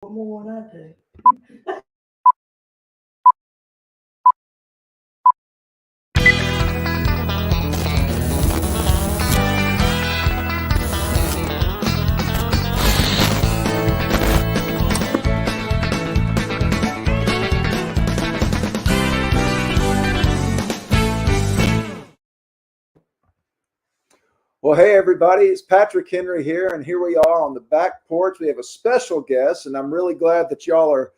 more than I do. Well, hey, everybody, it's Patrick Henry here, and here we are on the back porch. We have a special guest, and I'm really glad that y'all are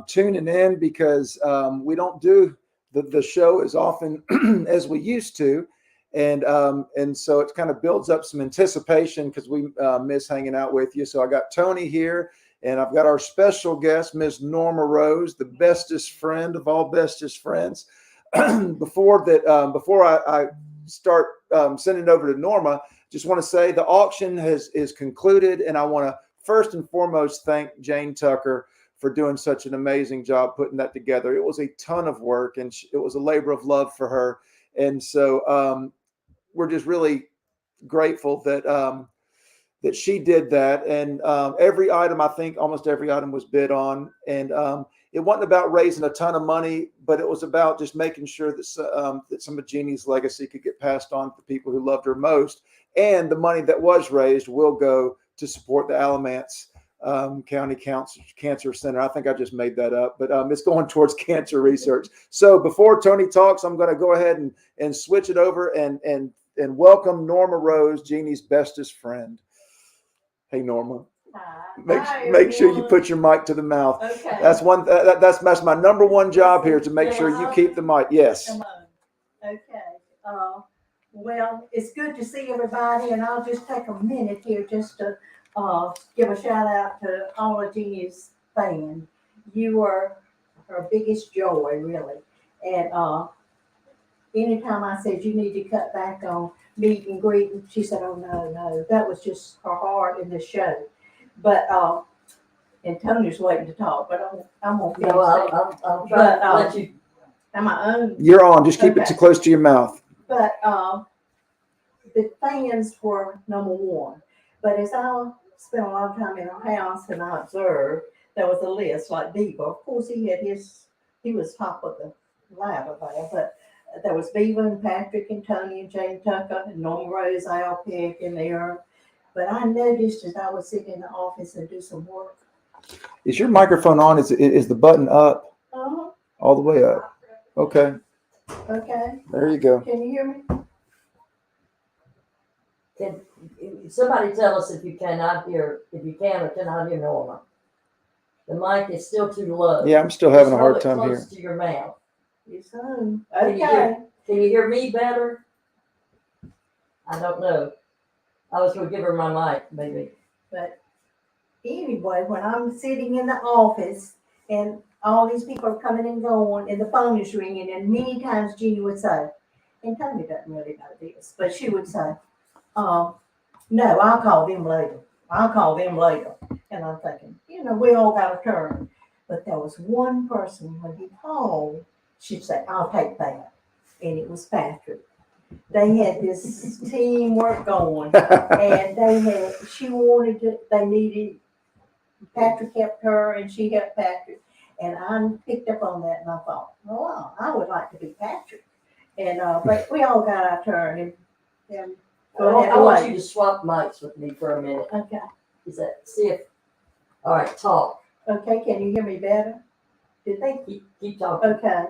tuning in because we don't do the show as often as we used to. And so it kind of builds up some anticipation because we miss hanging out with you. So I got Toni here, and I've got our special guest, Miss Norma Rose, the bestest friend of all bestest friends. Before I start sending it over to Norma, just want to say the auction is concluded, and I want to first and foremost thank Jeanne Tucker for doing such an amazing job putting that together. It was a ton of work, and it was a labor of love for her, and so we're just really grateful that she did that. And every item, I think almost every item was bid on, and it wasn't about raising a ton of money, but it was about just making sure that some of Jeanne's legacy could get passed on to people who loved her most. And the money that was raised will go to support the Alamance County Cancer Center. I think I just made that up, but it's going towards cancer research. So before Toni talks, I'm going to go ahead and switch it over and welcome Norma Rose, Jeanne's bestest friend. Hey, Norma. Make sure you put your mic to the mouth. Okay. That's my number one job here, to make sure you keep the mic. Yes. Come on. Okay. Well, it's good to see everybody, and I'll just take a minute here just to give a shout out to all of Jeanne's fans. You are her biggest joy, really. And anytime I said you need to cut back on meet and greet, she said, "Oh no, that was just her heart in the show." But and Toni's waiting to talk, but I'm gonna finish. I'll try to let you. Am I on? You're on. Just keep it too close to your mouth. But the fans were number one. But as I spent a lot of time in her house and I observed, there was a list like Beaver. Of course, he was top of the ladder there, but there was Beaver and Patrick and Toni and Jeanne Tucker and Norma Rose, Al Peck in there. But I noticed as I was sitting in the office and do some work. Is your microphone on? Is the button up? Uh-huh. All the way up. Okay. Okay. There you go. Can you hear me? Can somebody tell us if you can or cannot hear Norma? The mic is still too low. Yeah, I'm still having a hard Just time hold it here. close to your mouth. Yes, on. Can you Okay. Can you hear me better? I don't know. I was going to give her my mic, maybe. But anyway, when I'm sitting in the office and all these people are coming and going and the phone is ringing, and many times Jeanne would say, and Toni doesn't really know this, but she would say, no, I'll call them later. And I'm thinking, we all got a turn. But there was one person when he called, she'd say, I'll take that. And it was Patrick. They had this teamwork going, and they needed, Patrick helped her and she helped Patrick. And I picked up on that and I thought, oh, wow, I would like to be Patrick. And but we all got our turn. And I want you to swap mics with me for a minute. Okay. All right, talk. Okay, can you hear me better? Did they Keep talking. Okay.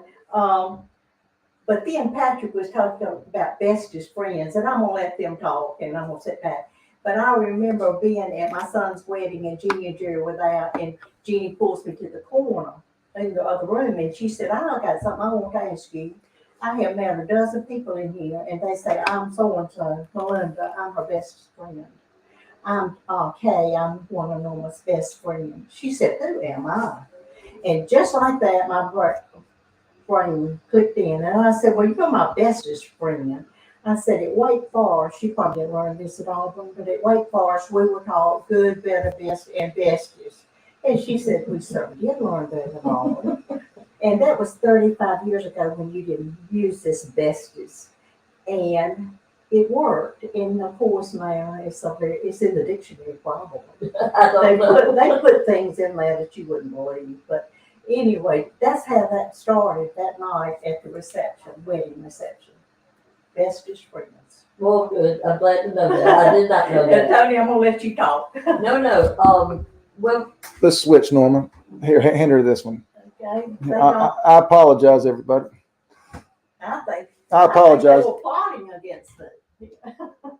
But then Patrick was talking about bestest friends, and I'm gonna let them talk, and I'm gonna sit back. But I remember being at my son's wedding, and Jeanne and Jerry were there, and Jeanne pulls me to the corner in the other room, and she said, "I got something I want to ask you. I have met a dozen people in here, and they say I'm so and so, Melinda. I'm her best friend. I'm Kay. I'm one of Norma's best friends." She said, "Who am I?" And just like that, my brain clicked in, and I said, "Well, you're my bestest friend." I said, "At Wake Forest, you probably didn't learn this at Auburn, but at Wake Forest, we were taught good, better, best, and bestest." And she said, "We certainly did learn that at Auburn." And that was 35 years ago when you didn't use this bestest. And it worked, and of course now it's in the dictionary probably. I don't know. They put things in there that you wouldn't believe, but anyway, that's how that started that night at the reception, wedding reception. Bestest friends. Well, good. I'm glad to know that. I did not know And that. Tony, I'm gonna let you talk. No. Well, Let's switch, Norma. Here, hand her this one. Okay, they I, don't, I apologize, everybody. I apologize. they were plotting against it.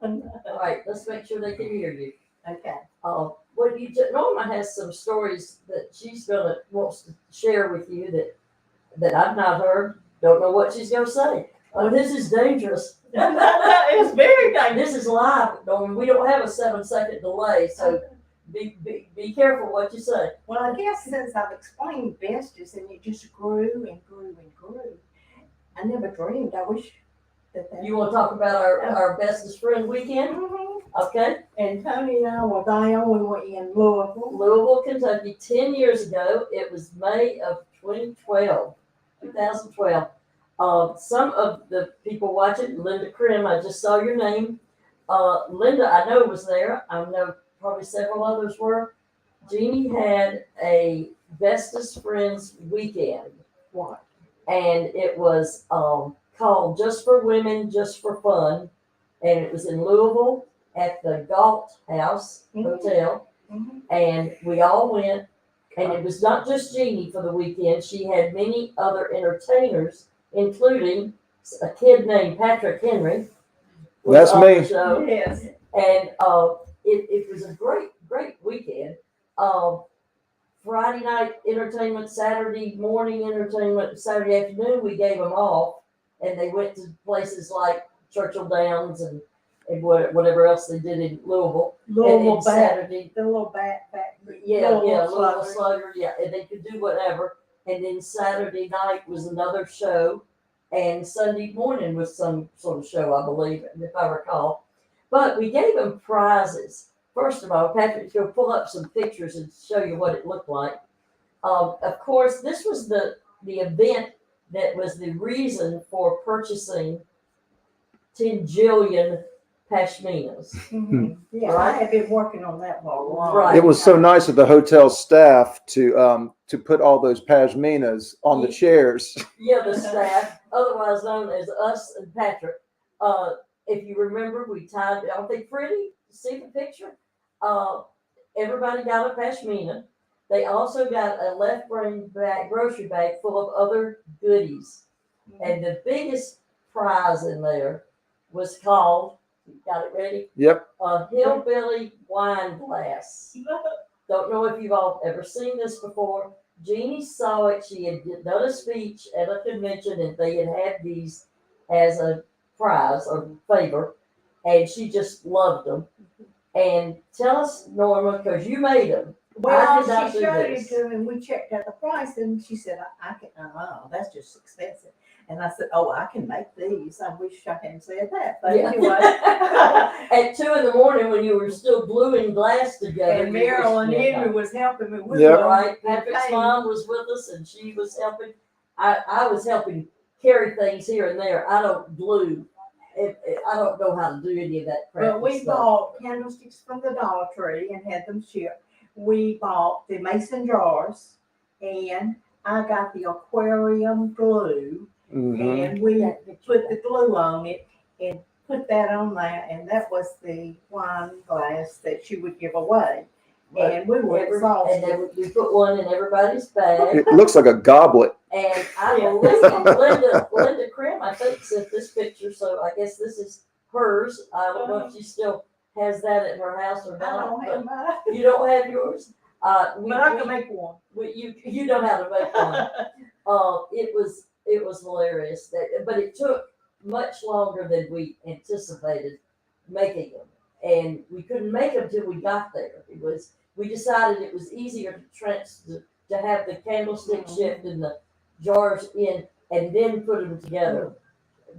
all right. Let's make sure they can hear you. Okay. Norma has some stories that she's wants to share with you that I've not heard. Don't know what she's gonna say. Oh, this is dangerous. It's very dangerous. This is live, Norma. We don't have a 7-second delay, so be careful what you say. Well, I guess since I've explained bestest and it just grew and grew and grew, I never dreamed. I wish that. You want to talk about our bestest friend weekend? Mhm. Okay. And Tony and I were there. We were in Louisville. Louisville, Kentucky, 10 years ago. It was May of 2012. Some of the people watching, Linda Krim, I just saw your name. Linda, I know was there. I know probably several others were. Jeanne had a bestest friends weekend. What? And it was called Just for Women, Just for Fun. And it was in Louisville at the Galt House Hotel. Mm-hmm. And we all went. And it was not just Jeanne for the weekend. She had many other entertainers, including a kid named Patrick Henry. That's me. Yes. And it was a great weekend. Friday night entertainment, Saturday morning entertainment, Saturday afternoon, we gave them off. And they went to places like Churchill Downs and whatever else they did in Louisville. Louisville and back. Saturday, The little back. Louisville Slugger, yeah, and they could do whatever. And then Saturday night was another show, and Sunday morning was some sort of show, I believe, if I recall. But we gave them prizes. First of all, Patrick's going to pull up some pictures and show you what it looked like. Of course, this was the event that was the reason for purchasing 10 jillion pashminas. Mm-hmm. Yeah, Right. I have been working on that for a while. Right. It was so nice of the hotel staff to put all those pashminas on the chairs. Yeah, the staff, otherwise known as us and Patrick. If you remember, we tied, I don't think Freddie, see the picture? Everybody got a pashmina. They also got a left brain bag, grocery bag full of other goodies. And the biggest prize in there was called, got it ready? Yep. A hillbilly wine glass. Don't know if you've all ever seen this before. Jeanne saw it. She had done a speech at a convention, and they had these as a prize or favor, and she just loved them. And tell us, Norma, because you made them. Well, I did not she do showed this. it to me, and we checked out the price, and she said, I can, that's just expensive. And I said, oh, I can make these. I wish I hadn't said that. But anyway. At 2 a.m. when you were still gluing glass together. And Marilyn Henry was helping me with Yep. them. Right. Patrick's mom was with us, and she was helping. I was helping carry things here and there. I don't glue. I don't know how to do any of that crap. But we bought candlesticks from the Dollar Tree and had them shipped. We bought the mason jars, and I got the aquarium glue, Mm-hmm. and we put the glue on it and put that on there, and that was the wine glass that she would give away. And we were exhausted. And then we put one in everybody's bag. It looks like a goblet. And I believe Linda Krim, I think, sent this picture, so I guess this is hers. I don't know if she still has that at her house or I not. don't have mine, You don't have yours? but I can make one. You know how to make one. It was hilarious, but it took much longer than we anticipated making them, and we couldn't make them till we got there. We decided it was easier to have the candlestick shipped and the jars in, and then put them together,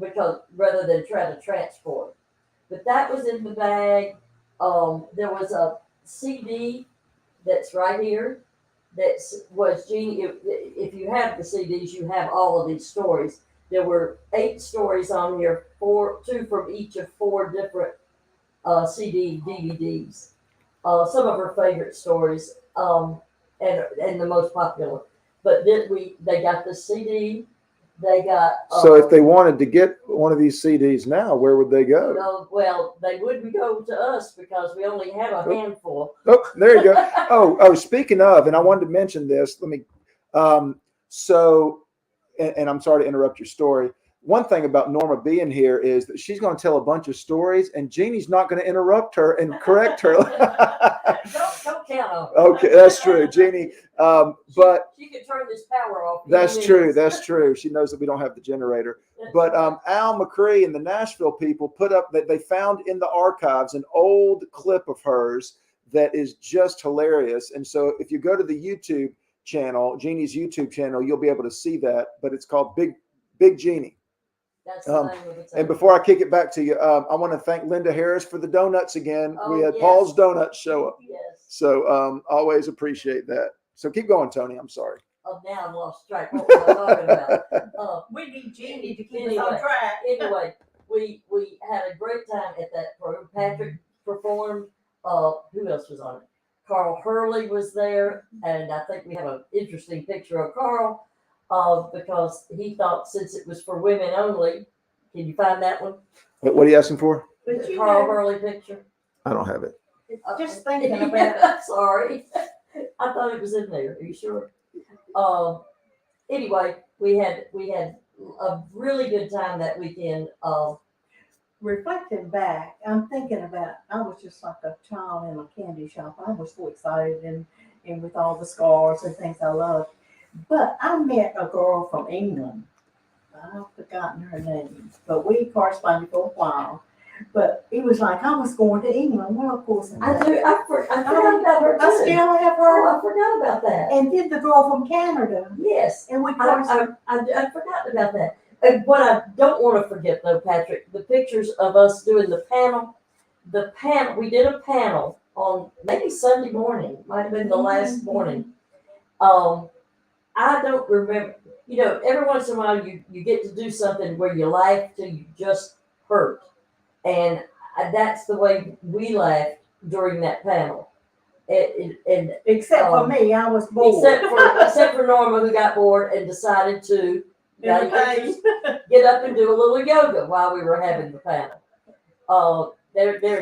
because rather than try to transport. But that was in the bag. There was a CD that's right here. That was Jeanne. If you have the CDs, you have all of these stories. There were 8 stories on here, 2 from each of 4 different CD DVDs. Some of her favorite stories, and the most popular. But then they got the CD. They got. So if they wanted to get one of these CDs now, where would they go? Well, they wouldn't go to us because we only have a handful. Oh, there you go. Oh, speaking of, and I wanted to mention this. Let me. And I'm sorry to interrupt your story. One thing about Norma being here is that she's going to tell a bunch of stories, and Jeannie's not going to interrupt her and correct her. Don't count on her. Okay, that's true, Jeannie. But she could turn this power off. That's true. That's true. She knows that we don't have the generator. But Al McCree and the Nashville people put up that they found in the archives an old clip of hers that is just hilarious. And so if you go to the YouTube channel, Jeannie's YouTube channel, you'll be able to see that. But it's called Big Jeannie. That's the name of it. And before I kick it back to you, I want to thank Linda Harris for the donuts again. Oh, we had yes. Paul's Donuts show up. Yes. So always appreciate that. So keep going, Toni. I'm sorry. Oh, now I'm lost track. What was I talking about? We need Jeannie to keep Anyway. us on track. Anyway, we had a great time at that program. Patrick performed. Who else was on it? Carl Hurley was there, and I think we have an interesting picture of Carl because he thought since it was for women only. Can you find that one? What are you asking for? But The you Carl know, Hurley picture. I don't have it. just thinking about it. Sorry, I thought it was in there. Are you sure? Anyway, we had a really good time that weekend. Reflecting back, I'm thinking about, I was just like a child in a candy shop. I was so excited and with all the scars and things I loved. But I met a girl from England. I've forgotten her name, but we corresponded for a while. But it was like I was going to England. Well, of course, I forgot about her too. I still have her. Oh, I forgot about that. And then the girl from Canada. Yes, And we corresponded. I forgot about that. And what I don't want to forget though, Patrick, the pictures of us doing the panel. We did a panel on maybe Sunday morning. Might have been the last morning. I don't remember. You know, every once in a while you get to do something where you laugh till you just hurt. And that's the way we laughed during that panel. Except for me, I was bored. Except for Norma, who got bored and decided to get up and do a little yoga while we were having the panel.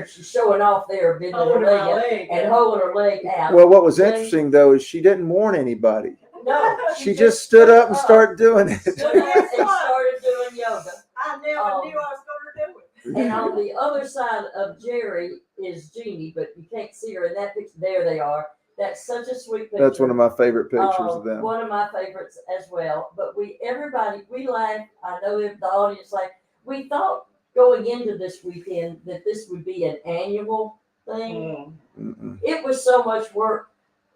She's showing off there, bending her leg and holding her leg out. Well, what was interesting though is she didn't warn anybody. No, She just stood up and started doing it. stood up and started doing yoga. I never knew I was going to do it. And on the other side of Jerry is Jeannie, but you can't see her in that picture. There they are. That's such a sweet picture. That's one of my favorite pictures of them. One of my favorites as well. But we laughed. I know the audience laughed. We thought going into this weekend that this would be an annual thing. It was so much work.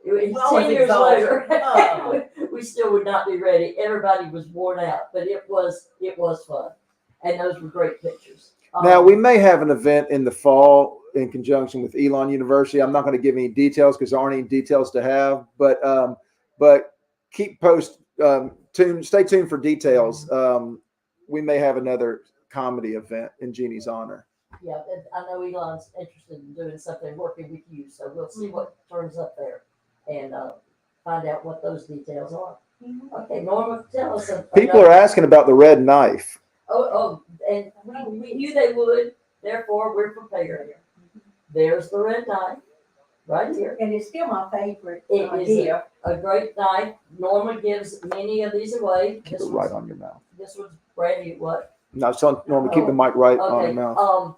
It was 10 years later, we still would not be ready. Everybody was worn out, but it was fun. And those were great pictures. Now, we may have an event in the fall in conjunction with Elon University. I'm not going to give any details because there aren't any details to have, but keep stay tuned for details. We may have another comedy event in Jeannie's honor. Yeah, I know Elon's interested in doing something, working with you, so we'll see what turns up there and find out what those details are. Okay, Norma, tell us. People are asking about the red knife. And we knew they would, therefore we're prepared. There's the red knife, right here. And it's still my favorite. It is a great knife. Norma gives many of these away. Keep it right on your mouth. This one's brand new. What? No, so Norma, keep the mic right on Okay. your mouth.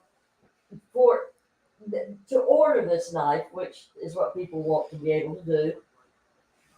To order this knife, which is what people want to be able to do,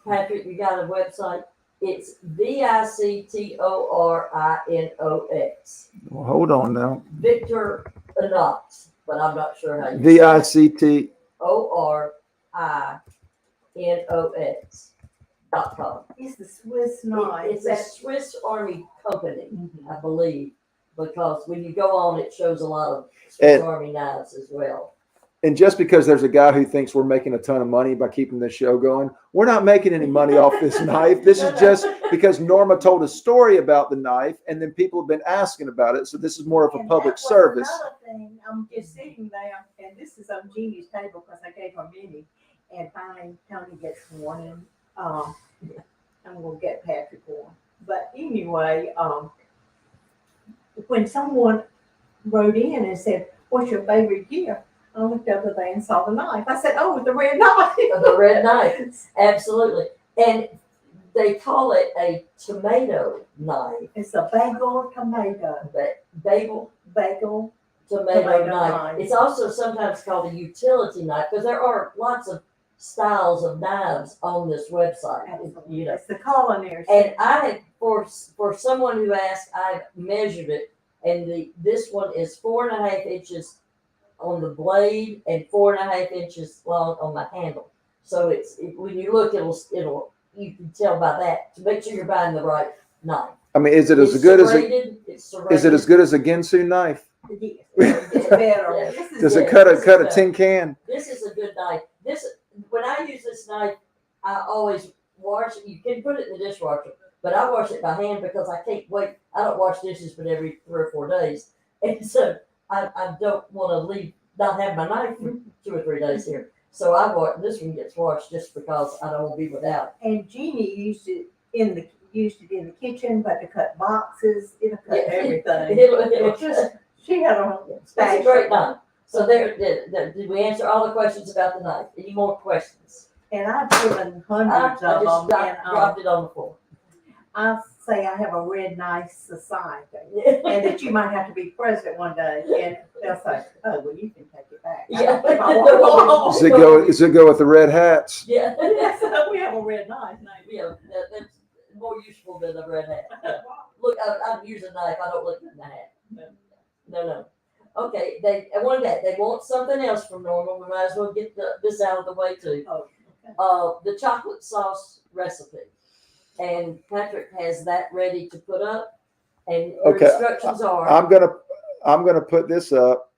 Patrick, you got a website? It's VICTORINOX. Well, hold on now. Victor Inox, but I'm not sure how you VICT. ORINOX.com. It's the Swiss knife. It's a Swiss Army company, I believe, because when you go on, it shows a lot of Swiss Army knives as well. And just because there's a guy who thinks we're making a ton of money by keeping this show going, we're not making any money off this knife. This is just because Norma told a story about the knife, and then people have been asking about it. So this is more of a And public that was service. Another thing, I'm just sitting there, and this is on Jeannie's table because I gave her many, and finally Tony gets one, and I'm gonna get Patrick one. But anyway, when someone wrote in and said, "What's your favorite gift?" I looked over there and saw the knife. I said, "Oh, the red knife." The red knife, absolutely. And they call it a tomato knife. It's a bagel tomato. Bagel Bagel. tomato Tomato knife. knife. It's also sometimes called a utility knife because there are lots of styles of knives on this website. You know, It's the culinary. and I had for someone who asked, I measured it, and this one is 4.5 inches on the blade and 4.5 inches long on the handle. So when you look, it'll you can tell by that to make sure you're buying the right knife. I mean, is it as It's good as serrated, it's serrated. is it as good as a Ginsu knife? Yes, it's better. Yeah. This is Does it Yeah, cut this is a better. tin can? This is a good knife. When I use this knife, I always wash it. You can put it in the dishwasher, but I wash it by hand because I can't wait. I don't wash dishes but every 3 or 4 days, and so I don't want to not have my knife for 2 or 3 days here. So this one gets washed just because I don't want to be without. And Jeannie used it in the kitchen, but to cut boxes, it'll cut Yeah. everything. It'll Just she had a It's a great knife. So did we answer all the questions about the knife? Any more questions? and I've given I hundreds just of them. dropped it on the floor. I say I have a red knife society, and that you might have to be president one day, and they'll say, "Oh, well, you can take it back." Yeah. Does it go with the red hats? Yeah. Yes, we have a red knife. Yeah, that's more useful than a red hat. Look, I use a knife. I don't look at the hat. No. Okay, they want something else from Norma. We might as well get this out of the way too. Oh, okay. The chocolate sauce recipe, and Patrick has that ready to put up. And your Okay, instructions are. I'm gonna put this up,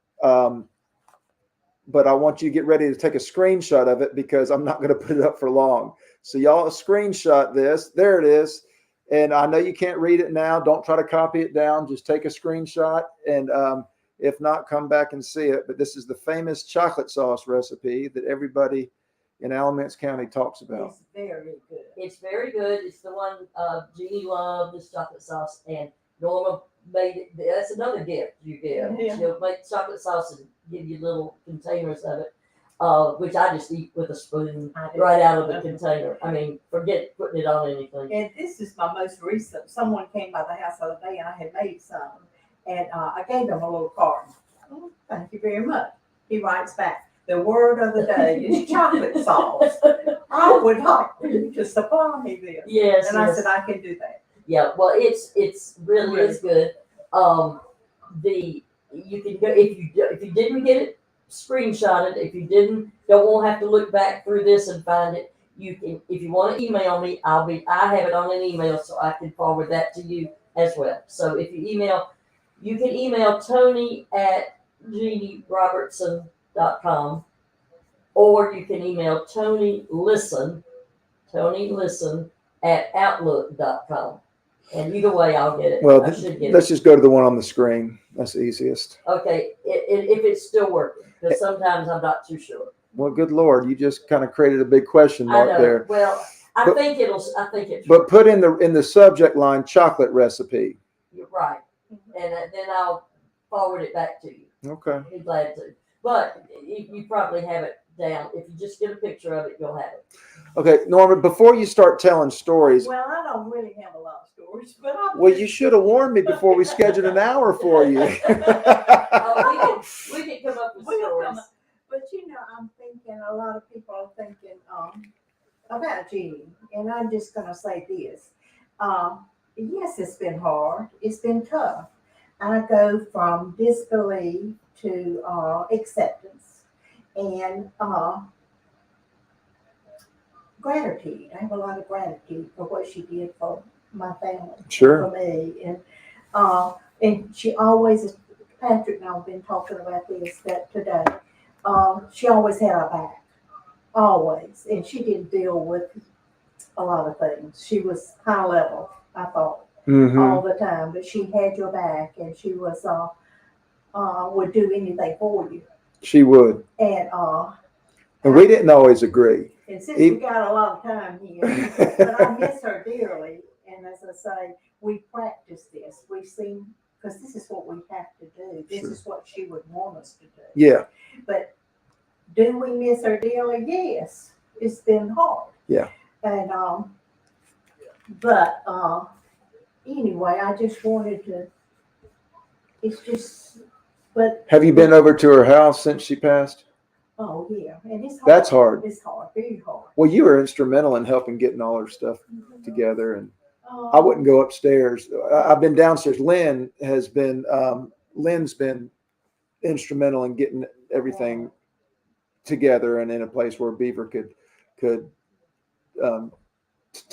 but I want you to get ready to take a screenshot of it because I'm not gonna put it up for long. So y'all screenshot this. There it is. And I know you can't read it now. Don't try to copy it down. Just take a screenshot, and if not, come back and see it. But this is the famous chocolate sauce recipe that everybody in Alamance County talks about. It's very good. It's very good. It's the one Jeannie loved, this chocolate sauce, and Norma made it. That's another gift you give. Yeah. She'll make chocolate sauce and give you little containers of it, which I just eat with a spoon right out of the container. I mean, forget putting it on anything. And this is my most recent. Someone came by the house the other day, and I had made some, and I gave him a little card. "Oh, thank you very much." He writes back, "The word of the day is chocolate sauce. I would like for you to supply me this." Yes, And I yes. said, "I can do that." Yeah, well, it's really is good. You can go if you didn't get it, screenshot it. If you won't have to look back through this and find it. You can, if you want to email me, I have it on an email, so I can forward that to you as well. So if you can email Toni at JeannieRobertson.com, or you can email Toni Listen at Outlook.com. And either way, I'll get it. Well, I should get let's it. just go to the one on the screen. That's the easiest. Okay, if it's still working, because sometimes I'm not too sure. Well, good Lord, you just kind of created a big question I mark know. there. Well, I But- think it's. But put in the subject line chocolate recipe. You're right, and then I'll forward it back to you. Okay. Be glad to. But you probably have it down. If you just get a picture of it, you'll have it. Okay, Norma, before you start telling stories, Well, I don't really have a lot of stories, but well, you should have warned me before we scheduled an hour for you. Oh, we can come up with We'll stories. come up. But I'm thinking a lot of people are thinking about Jeannie, and I'm just gonna say this. Yes, it's been hard. It's been tough. I go from disbelief to acceptance and gratitude. I have a lot of gratitude for what she did for my family, Sure. for me, and she always. Patrick and I have been talking about this that today. she always had our back, always, and she didn't deal with a lot of things. She was high level, I thought, all the time, but she had your back, and she was would do anything for you. She would. And we didn't always agree. And since we got a lot of time here, but I miss her dearly. And as I say, we practice this. We sing because this is what we have to do. This is what she would want us to do. Yeah. But do we miss her dearly? Yes. It's been hard. Yeah. And but anyway, I just wanted to. It's just. But have you been over to her house since she passed? Oh yeah, and it's hard. That's hard. It's hard, very hard. Well, you were instrumental in helping getting all her stuff together, and I wouldn't go upstairs. I've been downstairs. Lynn's been instrumental in getting everything together and in a place where Beaver could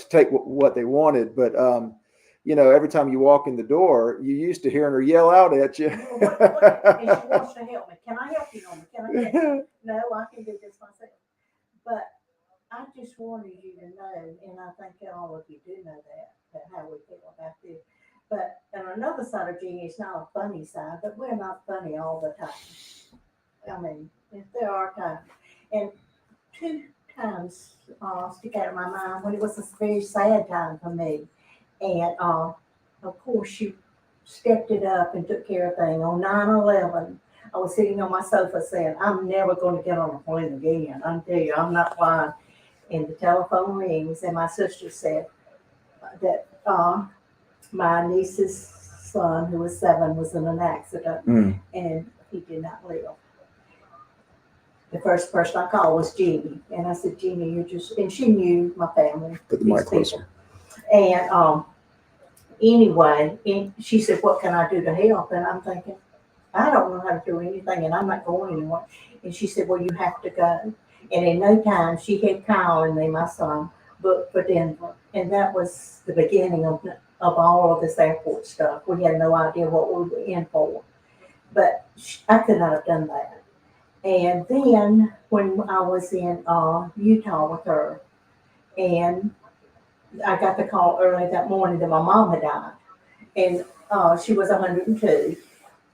take what they wanted. But every time you walk in the door, you used to hearing her yell out at you. And she wants to help me. Can I help you, Norma? Can I help you? No, I can do this myself. But I just wanted you to know, and I think all of you do know that how we feel about this. But on another side of Jeanne, it's not a funny side, but we're not funny all the time. I mean, there are times. And 2 times stick out of my mind when it was a very sad time for me. And of course, she stepped it up and took care of things. On 9/11, I was sitting on my sofa saying, I'm never going to get on a plane again. I'm telling you, I'm not flying. And the telephone rings, and my sister said that my niece's son, who was 7, was in an accident, and he did not live. The first person I called was Jeanne, and I said, Jeanne, you're just, and she knew my family. Put the mic closer. And anyway, and she said, what can I do to help? And I'm thinking, I don't know how to do anything, and I'm not going anywhere. And she said, well, you have to go. And in no time, she had Kyle and me, my son, booked for Denver. And that was the beginning of all of this airport stuff. We had no idea what we were in for. But I could not have done that. And then when I was in Utah with her, and I got the call early that morning that my mom had died. And she was 102.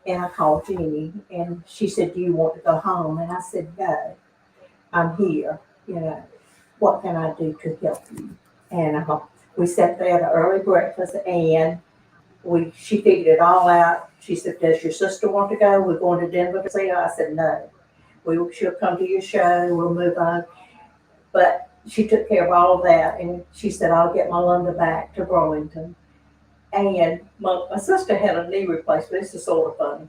And I called Jeanne, and she said, do you want to go home? And I said, no, I'm here. What can I do to help you? And we sat there at an early breakfast, and she figured it all out. She said, does your sister want to go? We're going to Denver to see her. I said, no. She'll come to your show. We'll move on. But she took care of all that, and she said, I'll get Melinda back to Burlington. And my sister had a knee replacement. This is sort of funny.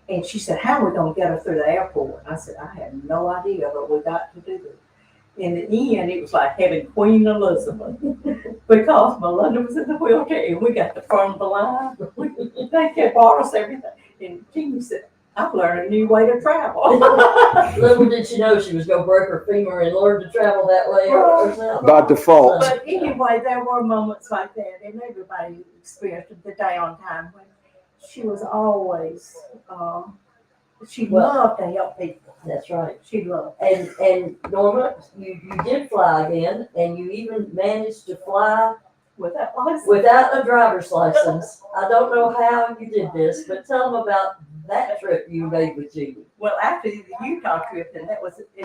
And she said, how are we going to get her through the airport? I said, I have no idea, but we got to do this. In the end, it was like having Queen Elizabeth because Melinda was in the wheelchair, and we got the front of the line. They kept bought us everything. And Jeanne said, I've learned a new way to travel. Little did she know she was going to break her femur and learn to travel that way herself. By default. But anyway, there were moments like that, and everybody experienced the downtime when she was always, she loved to help people. That's right. She loved. And Norma, you did fly again, and you even managed to fly Without license. Without a driver's license. I don't know how you did this, but tell them about that trip you made with Jeanne. Well, after the Utah trip, and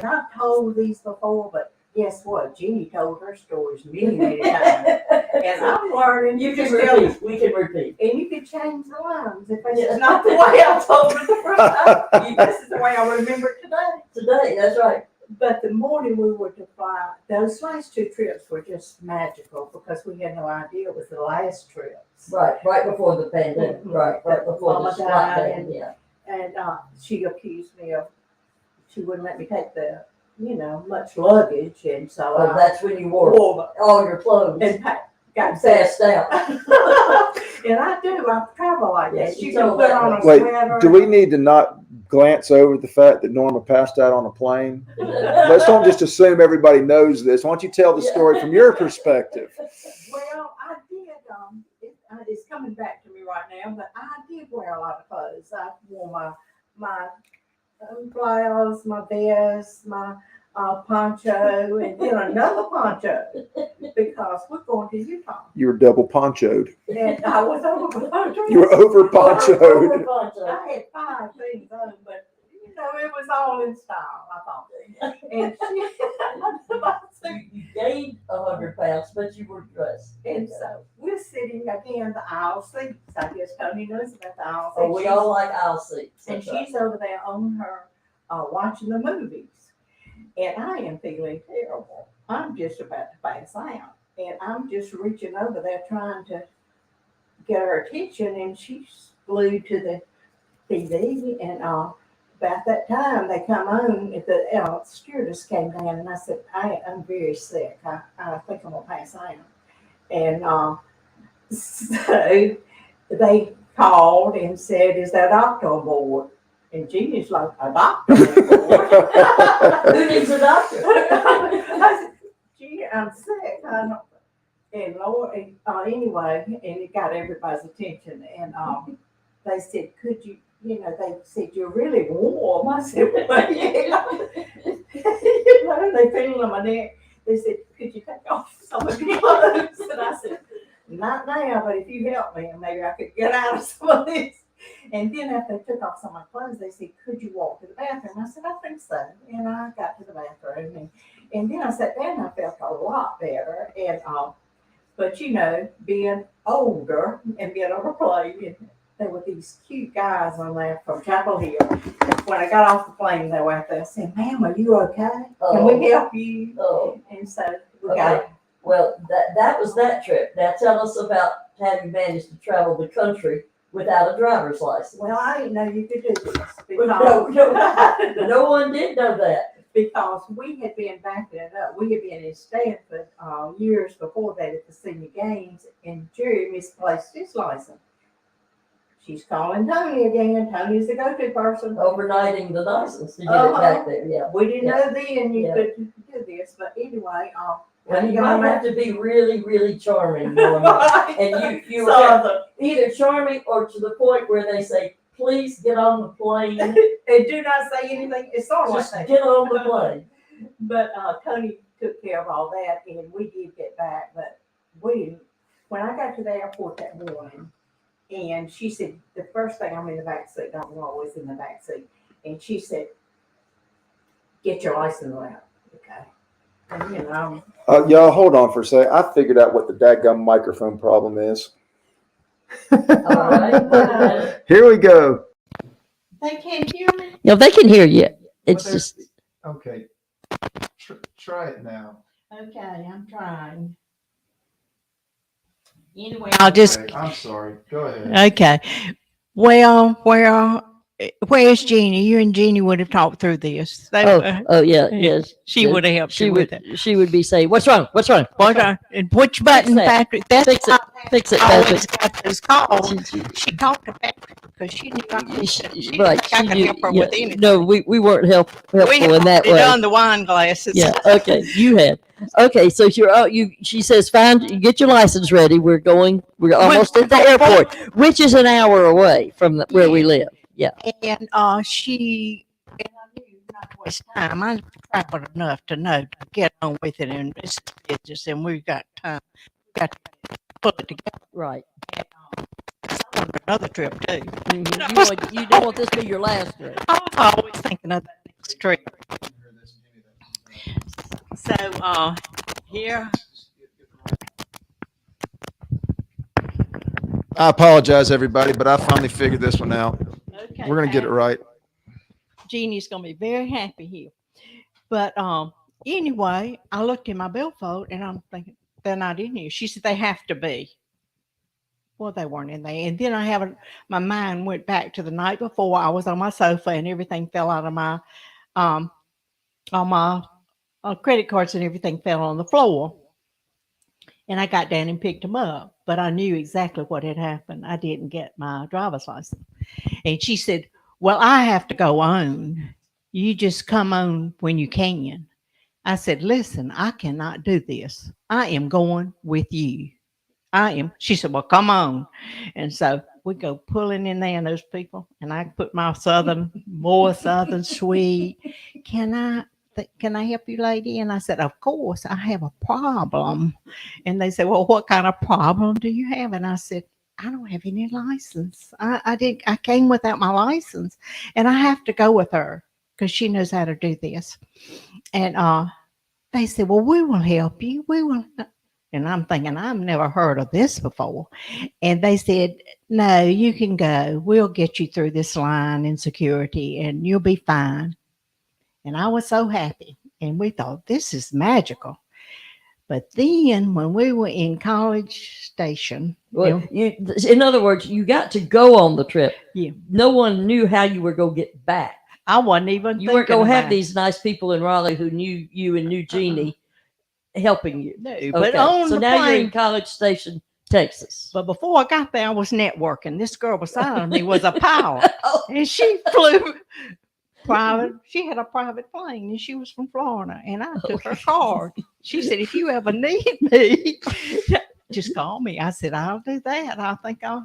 I've told these before, but guess what? Jeanne told her stories many, many times. And I'm learning. You can repeat. We can repeat. And you can change the lines if it's not the way I told it the first time. This is the way I remember it today. Today, that's right. But the morning we were to fly, those last 2 trips were just magical because we had no idea it was the last trips. Right before the pandemic. Right before Mama the died, lockdown, And she accused me of, she wouldn't let me take the, much luggage. And so well, that's when you wore all your clothes. And got passed out. And I do. I travel like Yes, that. you You can told put that on a Wait, sweater. do we need to not glance over the fact that Norma passed out on a plane? Let's don't just assume everybody knows this. Why don't you tell the story from your perspective? Well, I did. It's coming back to me right now, but I did wear a lot of clothes. I wore my blouse, my vest, my poncho, and then another poncho because we're going to Utah. You were double ponchoed. And I was over poncho. You were over ponchoed. I had 5 things on, but it was all in style, I thought. And You gained 100 pounds, but you were dressed. and so we're sitting again the aisle seats. I guess Toni knows about the aisle seats. Oh, we all like aisle seats. And That's right. she's over there on her watching the movies. And I am feeling terrible. I'm just about to pass out. And I'm just reaching over there trying to get her attention. And she's glued to the TV. And about that time, they come on. The stewardess came down. And I said, I'm very sick. I think I'm going to pass out. And so they called and said, is that doctor on board? And Jeanne's like, a doctor on board? Who needs a doctor? I said, gee, I'm sick. I don't. And Lord, anyway, and it got everybody's attention. And they said, could you, they said, you're really warm. I said, well, yeah. They feeling on my neck. They said, could you take off some of your clothes? And I said, not now, but if you help me, maybe I could get out of some of this. And then after they took off some of my clothes, they said, could you walk to the bathroom? I said, I think so. And I got to the bathroom. And then I sat down and I felt a lot better. And but being older and being on a plane, and there were these cute guys on there from Chapel Hill. When I got off the plane, they were out there saying, ma'am, are you okay? Can we help you? Oh. And so we got. Well, that was that trip. Now tell us about having managed to travel the country without a driver's license. Well, I didn't know you could do this. No one did know that. Because we had been backing it up. We had been in Stanford years before that at the senior games, and Jerry misplaced his license. She's calling Toni again. Toni's the go-to person. Overnighting the license to get it back there, yeah. We didn't know then you could do this, but anyway, well, you might have to be really, really charming, Norma. And you were either charming or to the point where they say, please get on the plane. And do not say anything. It's sort of Just like get on the plane. But Toni took care of all that, and we did get back. But we didn't. When I got to the airport that morning, and she said, the first thing, I'm in the back seat. I'm always in the back seat. And she said, get your license out. Okay. And, y'all, hold on for a second. I figured out what the dadgum microphone problem is. All right. Here we go. they can't hear me. No, they can hear you. It's Well, just okay. Try it now. Okay, I'm trying. Anyway, I'll just. Okay, I'm sorry. Go ahead. Okay. Well, where's Jeannie? You and Jeannie would have talked through this. yes. She would have helped you with it. She would be saying, "What's wrong? What's wrong? And which button, that. Patrick? That's Fix it, always Patrick." got this call. She talked to Patrick because she knew I could Right. I could help her with anything. No, we weren't helpful in that way. On the wine glasses. Yeah. Okay. You had. Okay. So she says, get your license ready. We're almost at the airport, which is an hour away from where we live. Yeah. And I knew not to waste time. I traveled enough to know to get on with it in this business, and we've got time. We've got to put it together. Right. And, I want another trip too. Mm-hmm. You don't want this to be your last trip. I'm always thinking of the next trip. So here. I apologize, everybody, but I finally figured this one out. Okay, We're going to get it right. Jeannie's gonna be very happy here. But anyway, I looked in my billfold and I'm thinking they're not in here. She said they have to be. Well, they weren't in there. And then my mind went back to the night before. I was on my sofa and everything fell out of my all my credit cards and everything fell on the floor. And I got down and picked them up, but I knew exactly what had happened. I didn't get my driver's license. And she said, well, I have to go on. You just come on when you can. I said, listen, I cannot do this. I am going with you. She said, well, come on. And so we go pulling in there, and those people, and I put my more southern sweet. Can I help you, lady? And I said, of course, I have a problem. And they said, well, what kind of problem do you have? And I said, I don't have any license. I came without my license, and I have to go with her because she knows how to do this. And they said, well, we will help you. We will. And I'm thinking, I've never heard of this before. And they said, no, you can go. We'll get you through this line in security and you'll be fine. And I was so happy. And we thought, this is magical. But then when we were in College Station, Well, in other words, you got to go on the trip. Yeah. No one knew how you were going to get back. I wasn't even You weren't going to have about these nice people in Raleigh who knew you and knew Jeanne helping you. No, Okay. but on So the now you're in plane. College Station, Texas. But before I got there, I was networking. This girl beside me was a pilot, Oh, and she flew private. She had a private plane, and she was from Florida. And I took her card. She said, "If you ever need me, just call me." I said, "I'll do that. I think I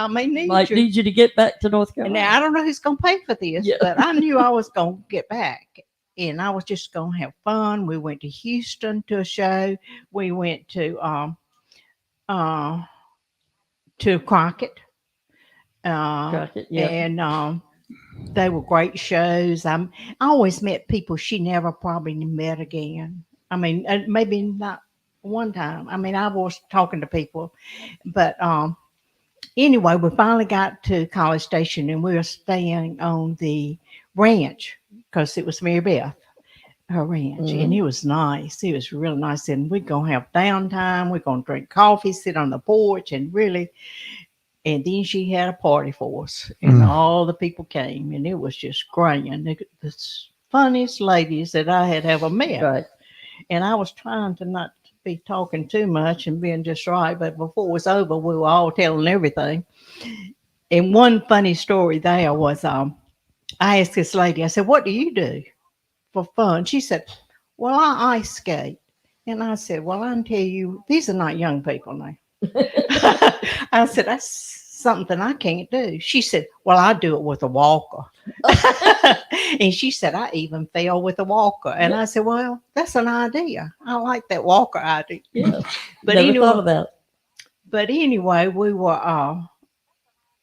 may need might you." need you to get back to North And Carolina. now I don't know who's gonna pay for this, Yeah. but I knew I was gonna get back. And I was just gonna have fun. We went to Houston to a show. We went to Crockett. Crockett, yeah. And they were great shows. I always met people she never probably met again. I mean, maybe not one time. I mean, I was talking to people, but anyway, we finally got to College Station, and we were staying on the ranch because it was Mary Beth, her ranch, and it was nice. It was really nice. And we're gonna have downtime. We're gonna drink coffee, sit on the porch, and really. And then she had a party for us, and all the people came, and it was just grand. The funniest ladies that I had ever met. Right. And I was trying to not be talking too much and being just right, but before it was over, we were all telling everything. And one funny story there was, I asked this lady, I said, "What do you do for fun?" She said, "Well, I ice skate." And I said, "Well, I can tell you, these are not young people now." I said, "That's something I can't do." She said, "Well, I do it with a walker." And she said, "I even fell with a walker." And I said, "Well, that's an idea. I like that walker idea." Yeah. But Never anyway, thought about it. But anyway, we were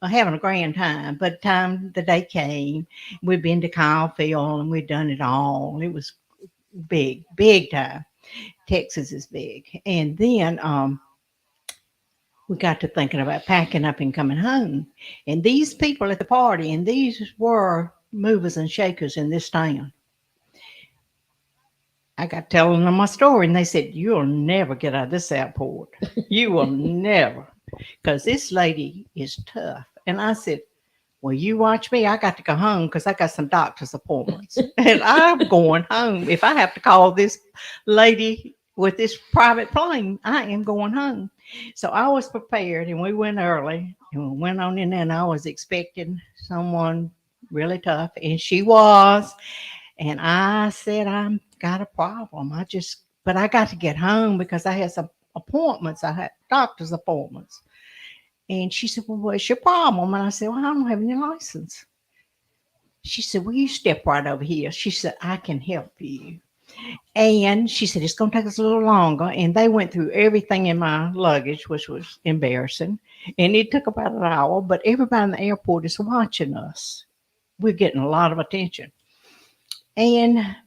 having a grand time. By the time the day came, we'd been to Kylefield and we'd done it all. It was big, big time. Texas is big. And then we got to thinking about packing up and coming home. And these people at the party, and these were movers and shakers in this town. I got telling them my story, and they said, "You'll never get out of this airport. You will never, because this lady is tough." And I said, "Well, you watch me. I got to go home because I got some doctor's appointments, and I'm going home. If I have to call this lady with this private plane, I am going home." So I was prepared, and we went early, and we went on in there, and I was expecting someone really tough, and she was. And I said, "I've got a problem. But I got to get home because I had some appointments. I had doctor's appointments." And she said, "Well, what's your problem?" And I said, "Well, I don't have any license." She said, "Well, you step right over here." She said, "I can help you." And she said, "It's going to take us a little longer." And they went through everything in my luggage, which was embarrassing. And it took about an hour, but everybody in the airport is watching us. We're getting a lot of attention.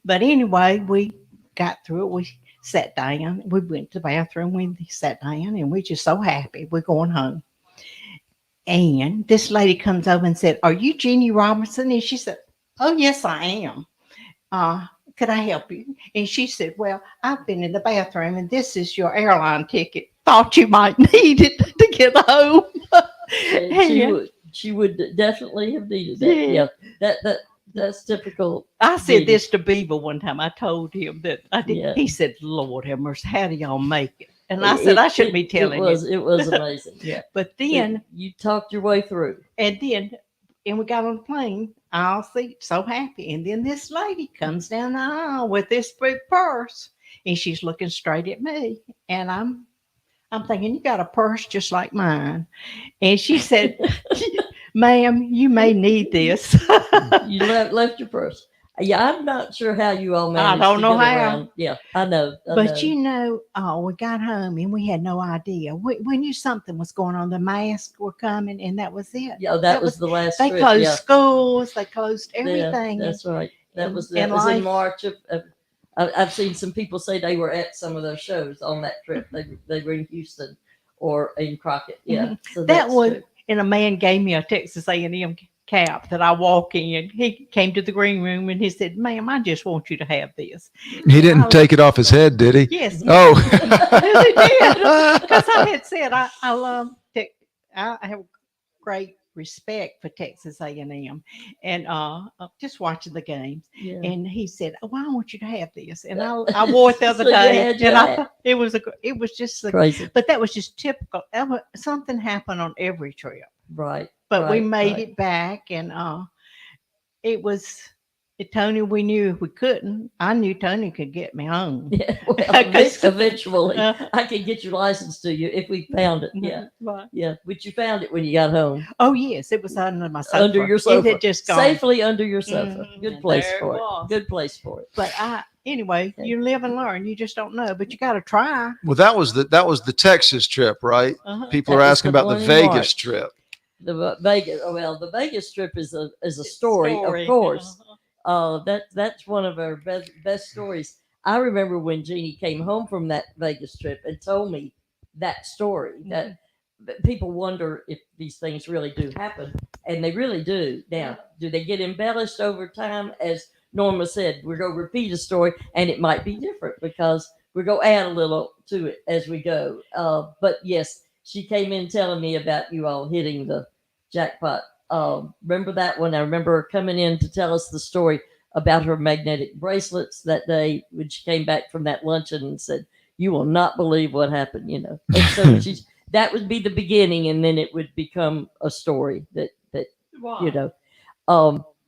But anyway, we got through it. We sat down. We went to the bathroom. We sat down, and we're just so happy. We're going home. And this lady comes over and said, "Are you Jeanne Robinson?" And she said, "Oh, yes, I am. Could I help you?" And she said, "Well, I've been in the bathroom, and this is your airline ticket. Thought you might need it to get home." And she would definitely have needed that. Yeah. That's typical. I said Jeanne. this to Beaver one time. I told him that I did. Yeah. He said, "Lord have mercy, how do y'all make it?" And I said, "I shouldn't be telling you." It was amazing. Yeah. But then, you talked your way through. and we got on the plane, aisle seat, so happy. And then this lady comes down the aisle with this big purse, and she's looking straight at me. And I'm thinking, you got a purse just like mine. And she said, ma'am, you may need this. You left your purse. Yeah, I'm not sure how you all managed don't to know get how. around. Yeah, I know. But we got home and we had no idea. We knew something was going on. The masks were coming, and that was it. Yeah, that was the last They trip. closed Yeah. schools, they closed Yeah, everything. that's right. That was in in March of. I've seen some people say they were at some of those shows on that trip. They were in Houston or in Crockett. Yeah, so that was. true. And a man gave me a Texas A&M cap that I walk in. He came to the green room and he said, "Ma'am, I just want you to have this." He didn't take it off his head, did he? Yes. Oh. Yes, he did. Because I had said I love I have great respect for Texas A&M, and just watching the games. Yeah. And he said, "Oh, I want you to have this," and I wore it the other So you day, had your and hat. it was just Crazy. but that was just typical. Something happened on every trip, Right. but we right, made right. it back, and it was. Tony, we knew if we couldn't, I knew Tony could get me home. Yeah, well, 'Cause- eventually, I could get your license to you if we found it. Yeah, Right. yeah. But you found it when you got home. Oh yes, it was under my sofa. Under your sofa. It had just gone. Safely under your sofa. Mhm. Good And place there it for it. was. Good place for it. But anyway, Okay. you live and learn. You just don't know, but you got to try. Well, that was the Texas trip, right? Uh-huh. People That are was asking the about the one in Vegas March. trip. The Vegas. Well, the Vegas trip is a story, of course. That's one of our best stories. I remember when Jeannie came home from that Vegas trip and told me that story. That people wonder if these things really do happen, and they really do. Now, do they get embellished over time? As Norma said, we're going to repeat a story, and it might be different because we're going to add a little to it as we go. But yes, she came in telling me about you all hitting the jackpot. Remember that one? I remember her coming in to tell us the story about her magnetic bracelets that day when she came back from that luncheon and said, "You will not believe what happened," you know. And so that would be the beginning, and then it would become a story that you know.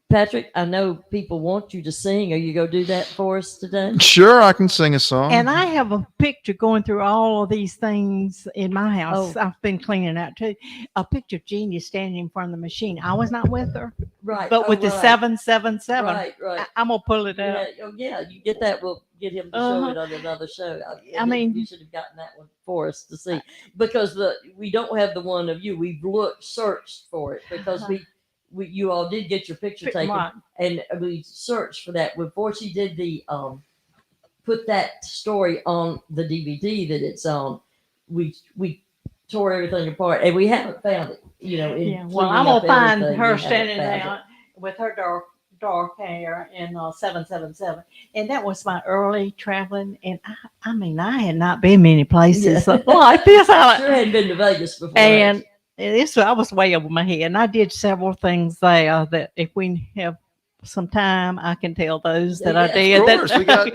Patrick, I know people want you to sing. Are you going to do that for us today? Sure, I can sing a song. And I have a picture going through all of these things in my house. Oh. I've been cleaning out too. A picture of Jeanne standing in front of the machine. I was not with her, Right. but with the right. 777. Right. I'm gonna pull it out. Yeah, you get that. We'll get him to show it on another show. I mean, you should have gotten that one for us to see because we don't have the one of you. We've searched for it because you all did get your picture taken, Right. and we searched for that before she did the put that story on the DVD that it's on. We tore everything apart, and we haven't found it. You know, Well, I'm gonna find her standing there with her dark hair and 777, and that was my early traveling. And I mean, I had not been many places like this. I sure hadn't been to Vegas before, and I was way over my head, and I did several things there that if we have some time, I can tell those that I did. Of course, we got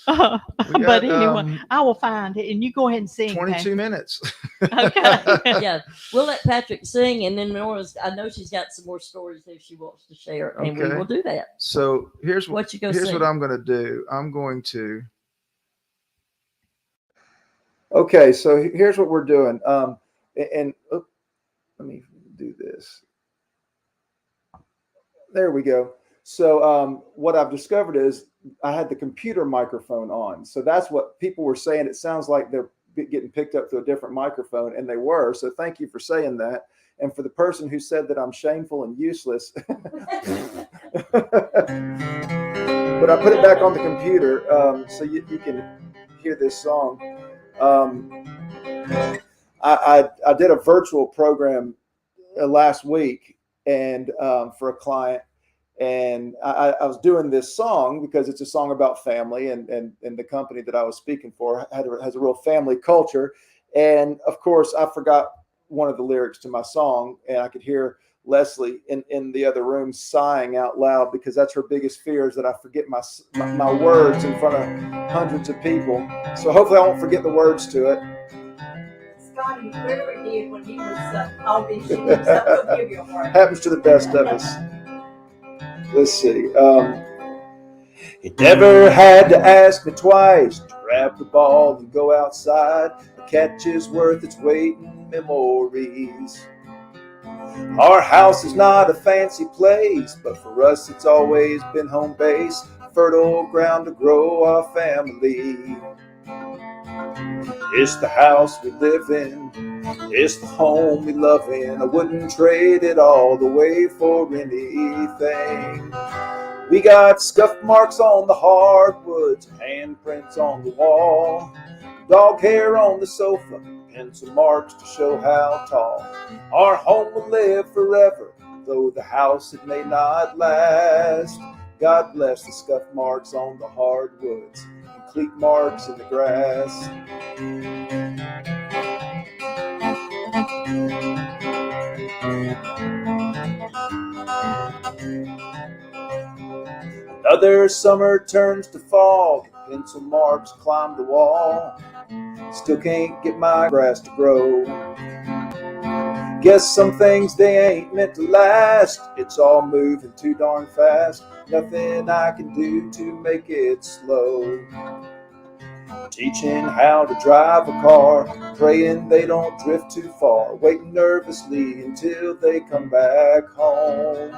but anyway, I will find it, and you go ahead and sing. 22 Patrick. minutes. Okay. Yeah, we'll let Patrick sing, and then Norma's. I know she's got some more stories that she wants to share, and we Okay. will do that. So here's What you go here's sing? what I'm going to do. I'm going to. Okay, so here's what we're doing. Let me do this. There we go. So what I've discovered is I had the computer microphone on. So that's what people were saying. It sounds like they're getting picked up through a different microphone, and they were. So thank you for saying that. And for the person who said that I'm shameful and useless, but I put it back on the computer so you can hear this song. I did a virtual program last week and for a client, and I was doing this song because it's a song about family, and the company that I was speaking for has a real family culture. And of course, I forgot one of the lyrics to my song, and I could hear Leslie in the other room sighing out loud because that's her biggest fear, is that I forget my words in front of hundreds of people. So hopefully I won't forget the words to it. Scotty, whoever it did when he was auditioning, so we'll give you a heart. Happens to the best of us. Let's see. He never had to ask me twice to grab the ball and go outside. I catch is worth its weight in memories. Our house is not a fancy place, but for us it's always been home base, fertile ground to grow our family. It's the house we live in, it's the home we love in. I wouldn't trade it all away for anything. We got scuff marks on the hardwoods, handprints on the wall, dog hair on the sofa, pencil marks to show how tall. Our home will live forever, though the house it may not last. God bless the scuff marks on the hardwoods and cleat marks in the grass. Another summer turns to fall, pencil marks climb the wall. Still can't get my grass to grow. Guess some things they ain't meant to last. It's all moving too darn fast. Nothing I can do to make it slow. Teaching how to drive a car, praying they don't drift too far, waiting nervously until they come back home.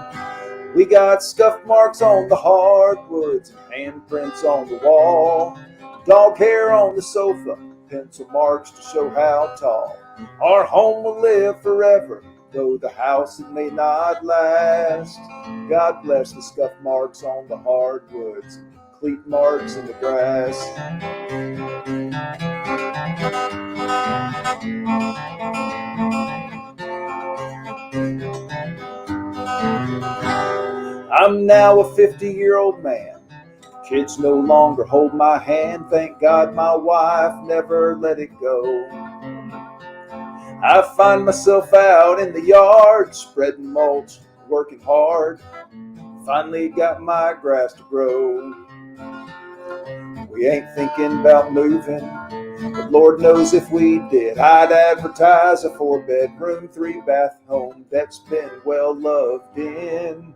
We got scuff marks on the hardwoods and handprints on the wall, dog hair on the sofa, pencil marks to show how tall. Our home will live forever, though the house it may not last. God bless the scuff marks on the hardwoods, cleat marks in the grass. I'm now a 50-year-old man. Kids no longer hold my hand. Thank God my wife never let it go. I find myself out in the yard, spreading mulch, working hard. Finally got my grass to grow. We ain't thinking about moving, but Lord knows if we did, I'd advertise a 4-bedroom, 3-bath home that's been well loved in.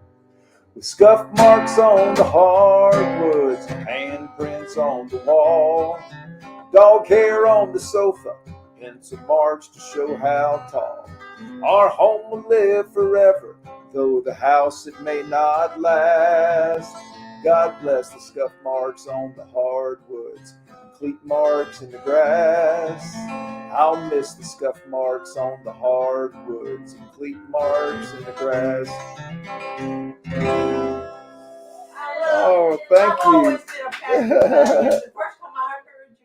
With scuff marks on the hardwoods, handprints on the wall, dog hair on the sofa, pencil marks to show how tall. Our home will live forever, though the house it may not last. God bless the scuff marks on the hardwoods, cleat marks in the grass. I'll miss the scuff marks on the hardwoods and cleat marks in the grass. Oh, thank you.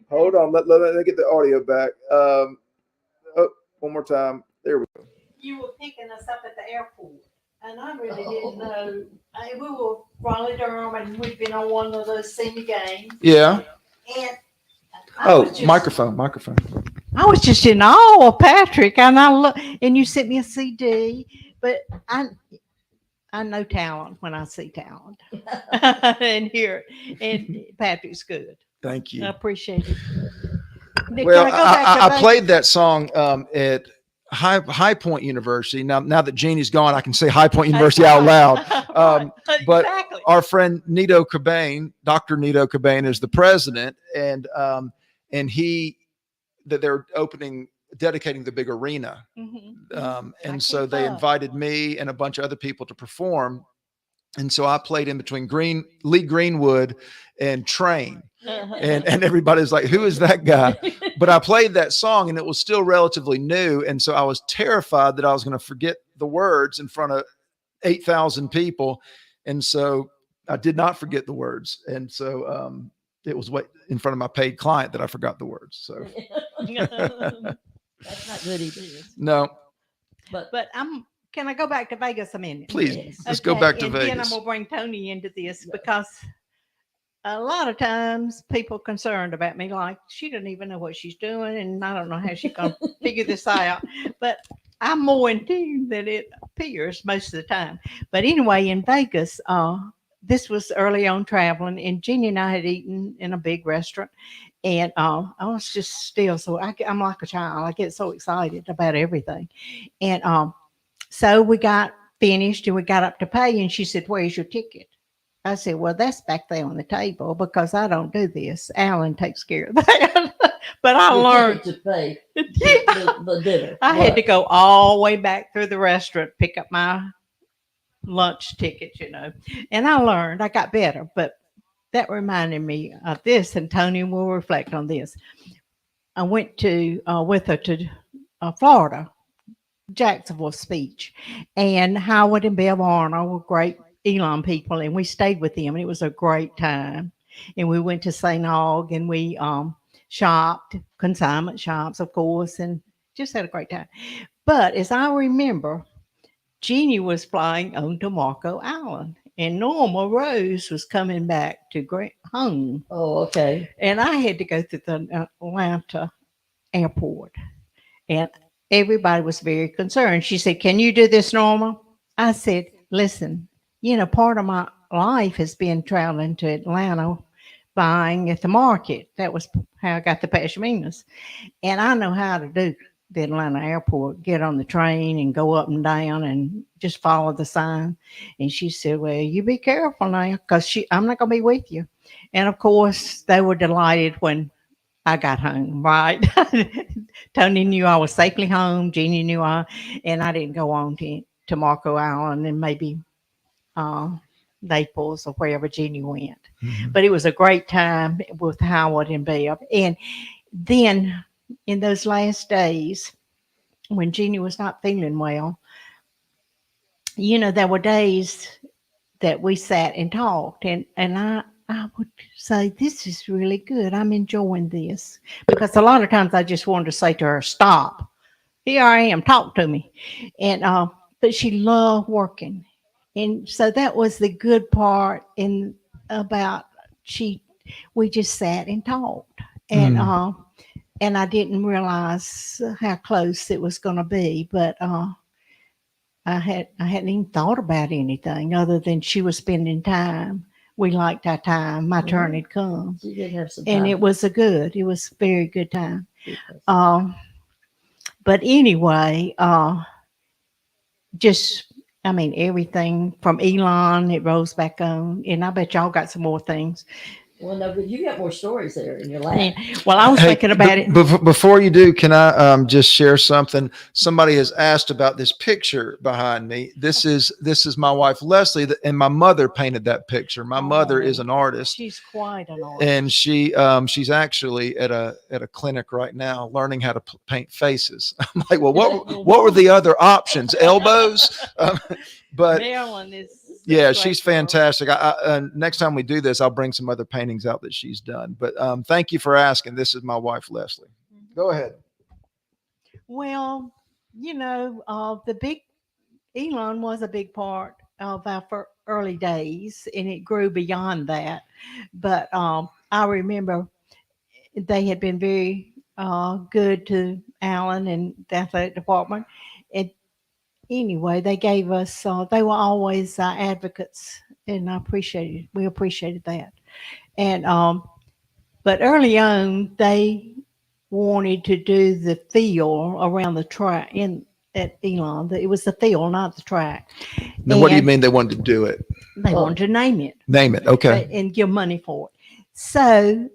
Hold on, let me get the audio back. One more time. There we go. You were picking us up at the airport, and I really didn't know. We were Raleigh Durham, and we'd been on one of those senior games. Yeah. And Microphone. I was just in awe of Patrick, and and you sent me a CD, but I know talent when I see talent and hear it. And Patrick's good. Thank you. I appreciate it. Well, I played that song at High Point University. Now that Jeannie's gone, I can say High Point University out loud. But exactly. Our friend Nito Cobain, Dr. Nito Cobain, is the president, and they're dedicating the big arena. Mm-hmm. And so they invited me and a bunch of other people to perform. And so I played in between Lee Greenwood and Train. And everybody's like, who is that guy? But I played that song and it was still relatively new. And so I was terrified that I was going to forget the words in front of 8,000 people. And so I did not forget the words. And so it was in front of my paid client that I forgot the words. So that's not good either. No. But can I go back to Vegas a minute? Please, Yes. let's go back to and Vegas. Then I'm going to bring Toni into this because a lot of times people concerned about me, like she doesn't even know what she's doing, and I don't know how she's going to figure this out. But I'm more in tune than it appears most of the time. But anyway, in Vegas, this was early on traveling, and Jeannie and I had eaten in a big restaurant, and I was just still I'm like a child. I get so excited about everything, and so we got finished and we got up to pay, and she said, "Where's your ticket?" I said, "Well, that's back there on the table because I don't do this. Alan takes care of that." But I the learned. ticket to pay the dinner. I had to go all the way back through the restaurant, pick up my lunch ticket, and I learned. I got better, but that reminded me of this, and Tony will reflect on this. I went to with her to Florida, Jacksonville speech, and Howard and Bev Arnold were great Elon people, and we stayed with them, and it was a great time. And we went to St. Aug, and we shopped, consignment shops, of course, and just had a great time. But as I remember, Jeannie was flying on to Marco Island, and Norma Rose was coming back to home. Oh, okay. And I had to go to the Atlanta airport, and everybody was very concerned. She said, "Can you do this, Norma?" I said, "Listen, part of my life has been traveling to Atlanta, buying at the market. That was how I got the pashminas. And I know how to do the Atlanta airport, get on the train and go up and down and just follow the sign." And she said, "Well, you be careful now, because I'm not going to be with you." And of course, they were delighted when I got home, right? Tony knew I was safely home. Jeannie knew and I didn't go on to Marco Island and maybe Naples or wherever Jeannie went. Mm-hmm. But it was a great time with Howard and Bev. And then in those last days, when Jeannie was not feeling well, there were days that we sat and talked, and I would say, "This is really good. I'm enjoying this." Because a lot of times I just wanted to say to her, "Stop. Here I am. Talk to me." And but she loved working. And so that was the good part about we just sat and talked. And and I didn't realize how close it was going to be, but I hadn't even thought about anything other than she was spending time. We liked our time. My turn had come. You did have some time. And it was a very good time. But anyway, everything from Elon, it rolls back on. And I bet y'all got some more things. Well, no, but you got more stories there in your lap. Well, I was thinking about it. Before you do, can I just share something? Somebody has asked about this picture behind me. This is my wife Leslie, and my mother painted that picture. My mother is an artist. She's quite an artist, and she's actually at a clinic right now learning how to paint faces. I'm like, well, what were the other options? Elbows? But Marilyn is. Yeah, she's fantastic. Next time we do this, I'll bring some other paintings out that she's done. But thank you for asking. This is my wife, Leslie. Go ahead. Well, the big Elon was a big part of our early days, and it grew beyond that. But I remember they had been very good to Alan and the athletic department. And anyway, they gave us, they were always advocates, and we appreciated that. And, but early on, they wanted to do the field around the track at Elon. It was the field, not the track. Now, what do you mean they wanted to do it? They wanted to name it. Name it, okay. And give money for it. So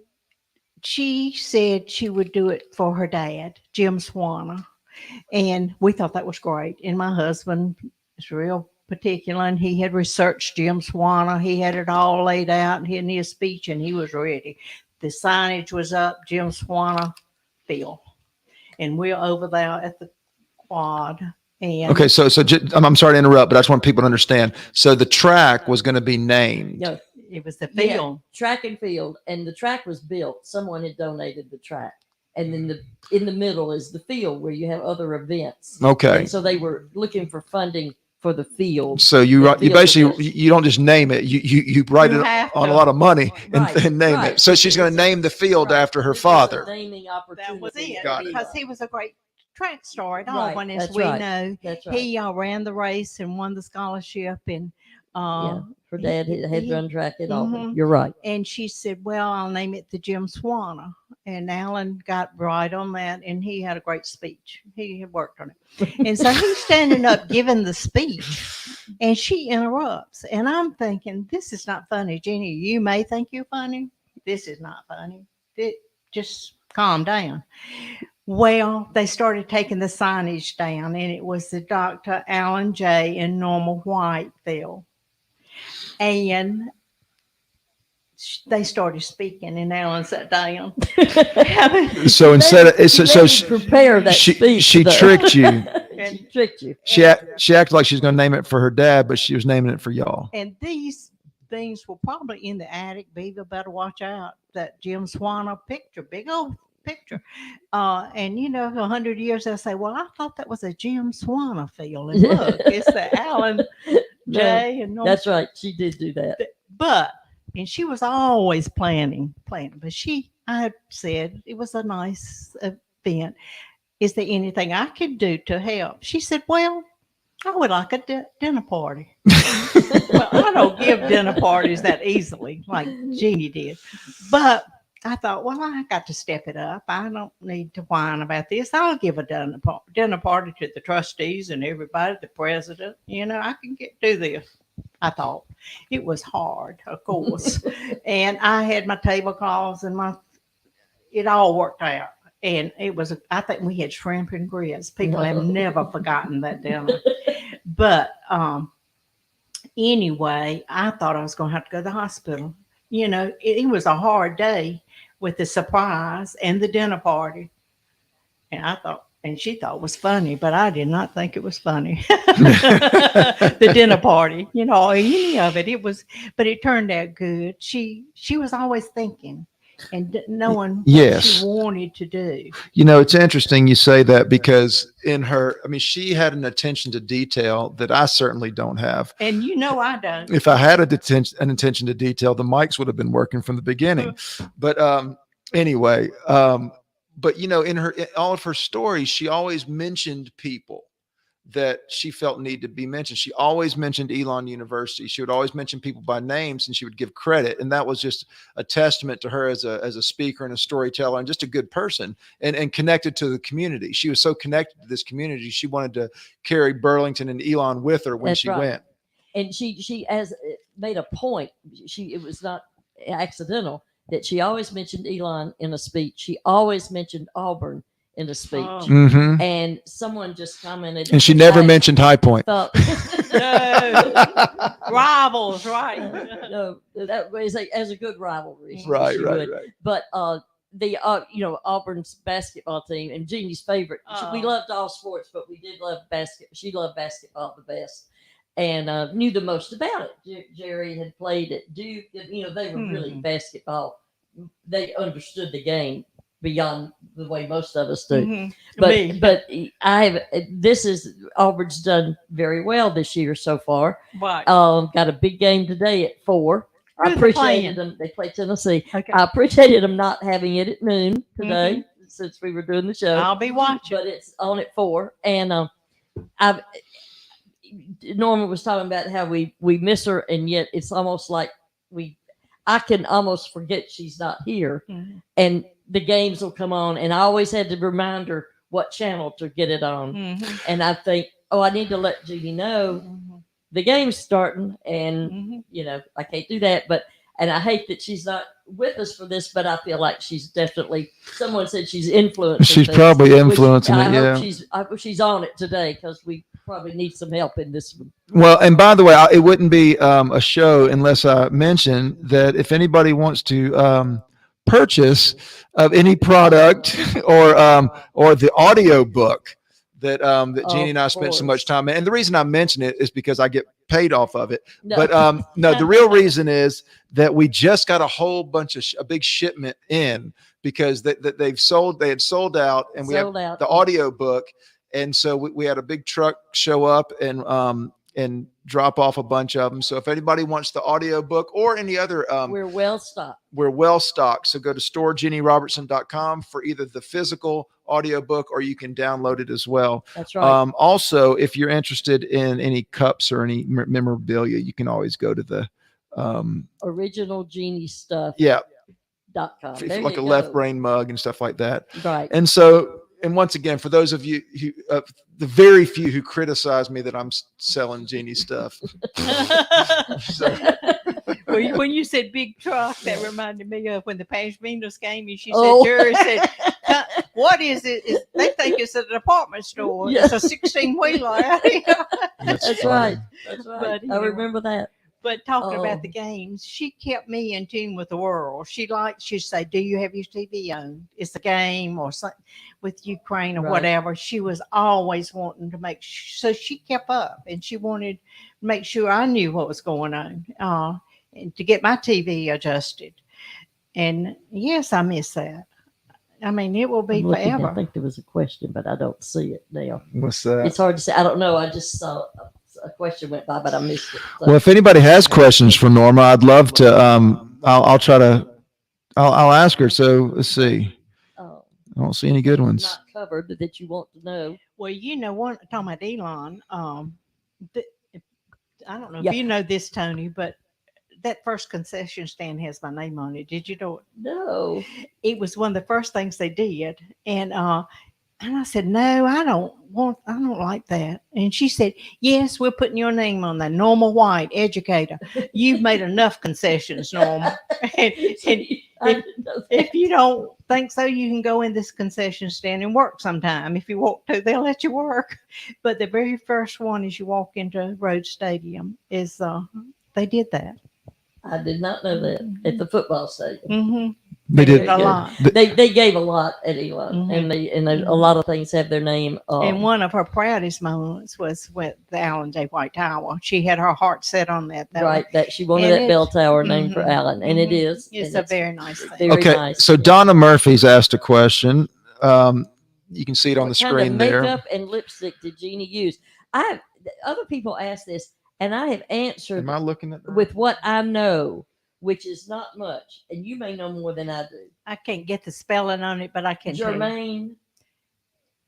she said she would do it for her dad, Jim Swanner. And we thought that was great. And my husband is real particular, and he had researched Jim Swanner. He had it all laid out in his speech, and he was ready. The signage was up, Jim Swanner Field. And we're over there at the quad. And okay, so I'm sorry to interrupt, but I just want people to understand. So the track was going to be named. No, it was the field. Yeah, track and field. And the track was built. Someone had donated the track. And then in the middle is the field where you have other events. Okay. And so they were looking for funding for the field. So you basically, you don't just name it. You write it on a lot of money and name it. So she's going to name the field after her father. Naming opportunity. That was it. Got it. Because he was a great track star at Right, Auburn, as that's we right. know. That's right. He ran the race and won the scholarship, and her dad had run track at Auburn. Mhm. You're right. And she said, "Well, I'll name it the Jim Swanner." And Alan got right on that, and he had a great speech. He had worked on it. And so he's standing up giving the speech, and she interrupts. And I'm thinking, this is not funny. Jeannie, you may think you're funny. This is not funny. Just calm down. Well, they started taking the signage down, and it was the Dr. Alan J. and Norma Whitefield. And they started speaking, and Alan sat down. So instead of so prepare that speech, she though. tricked you. She tricked you. She acted like she was going to name it for her dad, but she was naming it for y'all. And these things were probably in the attic. Beaver, better watch out. That Jim Swanner picture, big old picture. And 100 years they'll say, well, I thought that was a Jim Swanner field. And look, it's the Alan J. and Norma. That's right. She did do that. And she was always planning. But I had said it was a nice event. Is there anything I could do to help? She said, well, I would like a dinner party. Well, I don't give dinner parties that easily like Jeannie did. But I thought, well, I got to step it up. I don't need to whine about this. I'll give a dinner party to the trustees and everybody, the president. I can do this. I thought it was hard, of course. And I had my tablecloths and it all worked out. And I think we had shrimp and grits. People have never forgotten that dinner. But anyway, I thought I was going to have to go to the hospital. It was a hard day with the surprise and the dinner party. And she thought it was funny, but I did not think it was funny. The dinner party, any of it. But it turned out good. She was always thinking and knowing what she wanted to do. It's interesting you say that because she had an attention to detail that I certainly don't have. And I don't. If I had an attention to detail, the mics would have been working from the beginning. But anyway, but in all of her stories, she always mentioned people that she felt need to be mentioned. She always mentioned Elon University. She would always mention people by names, and she would give credit. And that was just a testament to her as a speaker and a storyteller and just a good person and connected to the community. She was so connected to this community. She wanted to carry Burlington and Elon with her when she went. And she has made a point. It was not accidental that she always mentioned Elon in a speech. She always mentioned Auburn in a speech. Oh. Mm-hmm. And someone just commented. And she never mentioned High Point. No. Rivals, right? No, that was as a good rivalry. Right. But Auburn's basketball team and Jeannie's favorite. We loved all sports, but we did love basketball. She loved basketball the best. And knew the most about it. Jerry had played at Duke. They were really basketball. They understood the game beyond the way most of us do. Mm-hmm. But Auburn's done very well this year so far. Right. Got a big game today at 4. I appreciated them. They play Tennessee. Okay. I appreciated them not having it at noon today since we were doing the show. I'll be watching. But it's on at 4. And Norma was talking about how we miss her, and yet it's almost like I can almost forget she's not here. Mm-hmm. And the games will come on, and I always had to remind her what channel to get it on. Mm-hmm. And I think, I need to let Jeannie know the game's starting, and I can't do that. And I hate that she's not with us for this, but I feel like she's definitely. Someone said she's influencing. She's probably influencing it. I hope she's on it today because we probably need some help in this one. Well, and by the way, it wouldn't be a show unless I mention that if anybody wants to purchase of any product or the audio book that Jeannie and I spent so much time in. And the reason I mention it is because I get paid off of it. No. But no, the real reason is that we just got a whole bunch of a big shipment in because they had sold out, and we have the audio book. And so we had a big truck show up and drop off a bunch of them. So if anybody wants the audio book or any other, we're well stocked. We're well stocked. So go to storejeannierobertson.com for either the physical audio book or you can download it as well. That's right. Also, if you're interested in any cups or any memorabilia, you can always go to the original Jeannie stuff. Yeah. .com. Like a left brain mug and stuff like that. Right. And so and once again, for those of you who, the very few who criticize me that I'm selling Jeannie stuff. So, Well, when you said big truck, that reminded me of when the Pashminas came and she said, Oh. Jerry said, what is it? They think it's a department store. Yes. It's a 16-wheeler out here. That's funny. right. That's right. But I anyway. remember that. But talking Oh. about the games, she kept me in tune with the world. She'd say, do you have your TV on? It's a game or something with Ukraine or Right. whatever. She was always wanting to so she kept up and she wanted to make sure I knew what was going on and to get my TV adjusted. And yes, I miss that. I mean, it will be I'm looking, forever. I think there was a question, but I don't see it now. What's that? It's hard to say. I don't know. I just saw a question went by, but I missed it. So. Well, if anybody has questions for Norma, I'd love to. I'll try to. I'll ask her. So let's see. Oh, I don't see any good ones. not covered that you want to know. Well, one talking about Elon. I don't know Yeah. if you know this, Tony, but that first concession stand has my name on it. Did you know it? No. It was one of the first things they did, and I said, no, I don't like that. And she said, yes, we're putting your name on that. Norma White, educator. You've made enough concessions, Norma. and I didn't know that. if you don't think so, you can go in this concession stand and work sometime. If you want to, they'll let you work. But the very first one as you walk into Rhodes Stadium is they did that. I did not know that at the football stadium. Mm-hmm. They did a lot. They gave a lot at Elon, Mhm. and a lot of things have their name. And one of her proudest moments was with the Allen J. White Tower. She had her heart set on that. Right, that she wanted And that bell tower named for Mhm. Allen, and it Mhm. is. It's and a very nice thing. very Okay, nice. so Donna Murphy's asked a question. You can see it on What the kind of screen there. makeup and lipstick did Jeannie use? Other people ask this, and I have answered Am I looking at that? with what I know, which is not much, and you may know more than I do. I can't get the spelling on it, but I can tell you. Germaine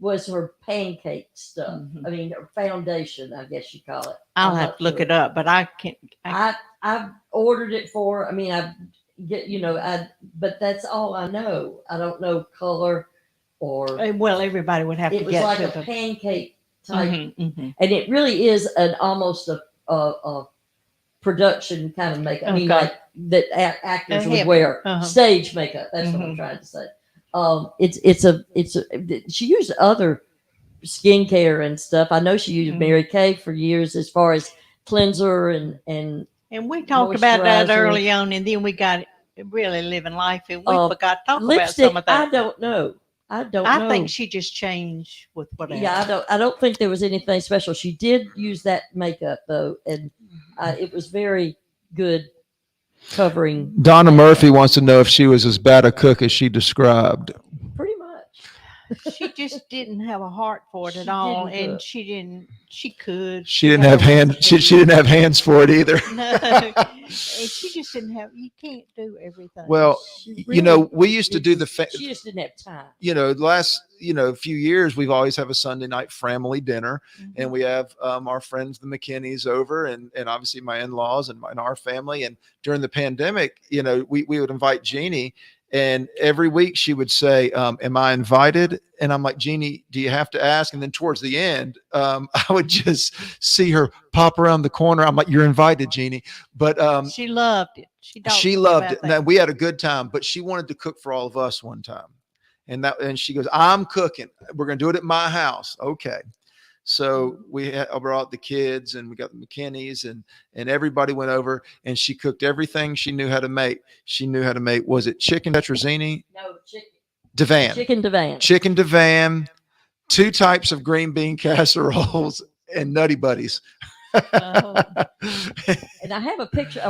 was her pancake stuff. Mhm. I mean, her foundation, I guess you call it. I'll I'm have not to look sure. it up, but I can't. I ordered it for. I mean, but that's all I know. I don't know color or. Well, everybody would have It to was get like to a the. pancake type, Mhm, mhm. and it really is an almost a production kind of makeup. I mean, Okay. like that actors would heavy. wear Uh-huh. stage makeup. That's what I'm Mhm. trying to say. She used other skincare and stuff. I know she used Mhm. Mary Kay for years as far as cleanser and And we talked about that moisturizer. early on, and then we got really living life, and we Uh, forgot to talk about lipstick. some of that. I don't know. I don't I know. think she just changed with whatever. Yeah, I don't think there was anything special. She did use that makeup though, and it was very good covering. Donna Murphy wants to know if she was as bad a cook as she described. Pretty much. She just didn't have a heart for it She at all, didn't and cook. she didn't. She could. She didn't had have a hands. She recipe. didn't have hands for it either. No, and she just didn't have. You can't do everything. Well, She you know, really we used to do the. She just didn't have time. Last few years we've always have a Sunday night family dinner, Mhm. and we have our friends the McKinneys over, and obviously my in-laws and our family. And during the pandemic, we would invite Jeannie, and every week she would say, am I invited? And I'm like, Jeannie, do you have to ask? And then towards the end, I would just see her pop around the corner. I'm like, you're invited, Jeannie. But she loved it. she loved it. Now, we had a good time, but she wanted to cook for all of us one time. And she goes, I'm cooking. We're going to do it at my house. Okay. So I brought the kids, and we got the McKinneys, and everybody went over, and she cooked everything she knew how to make. She knew how to make, was it chicken tetrazzini? No, chicken. Divan. Chicken divan. Chicken divan, 2 types of green bean casseroles, and Nutty Buddies. Oh. And I have a picture.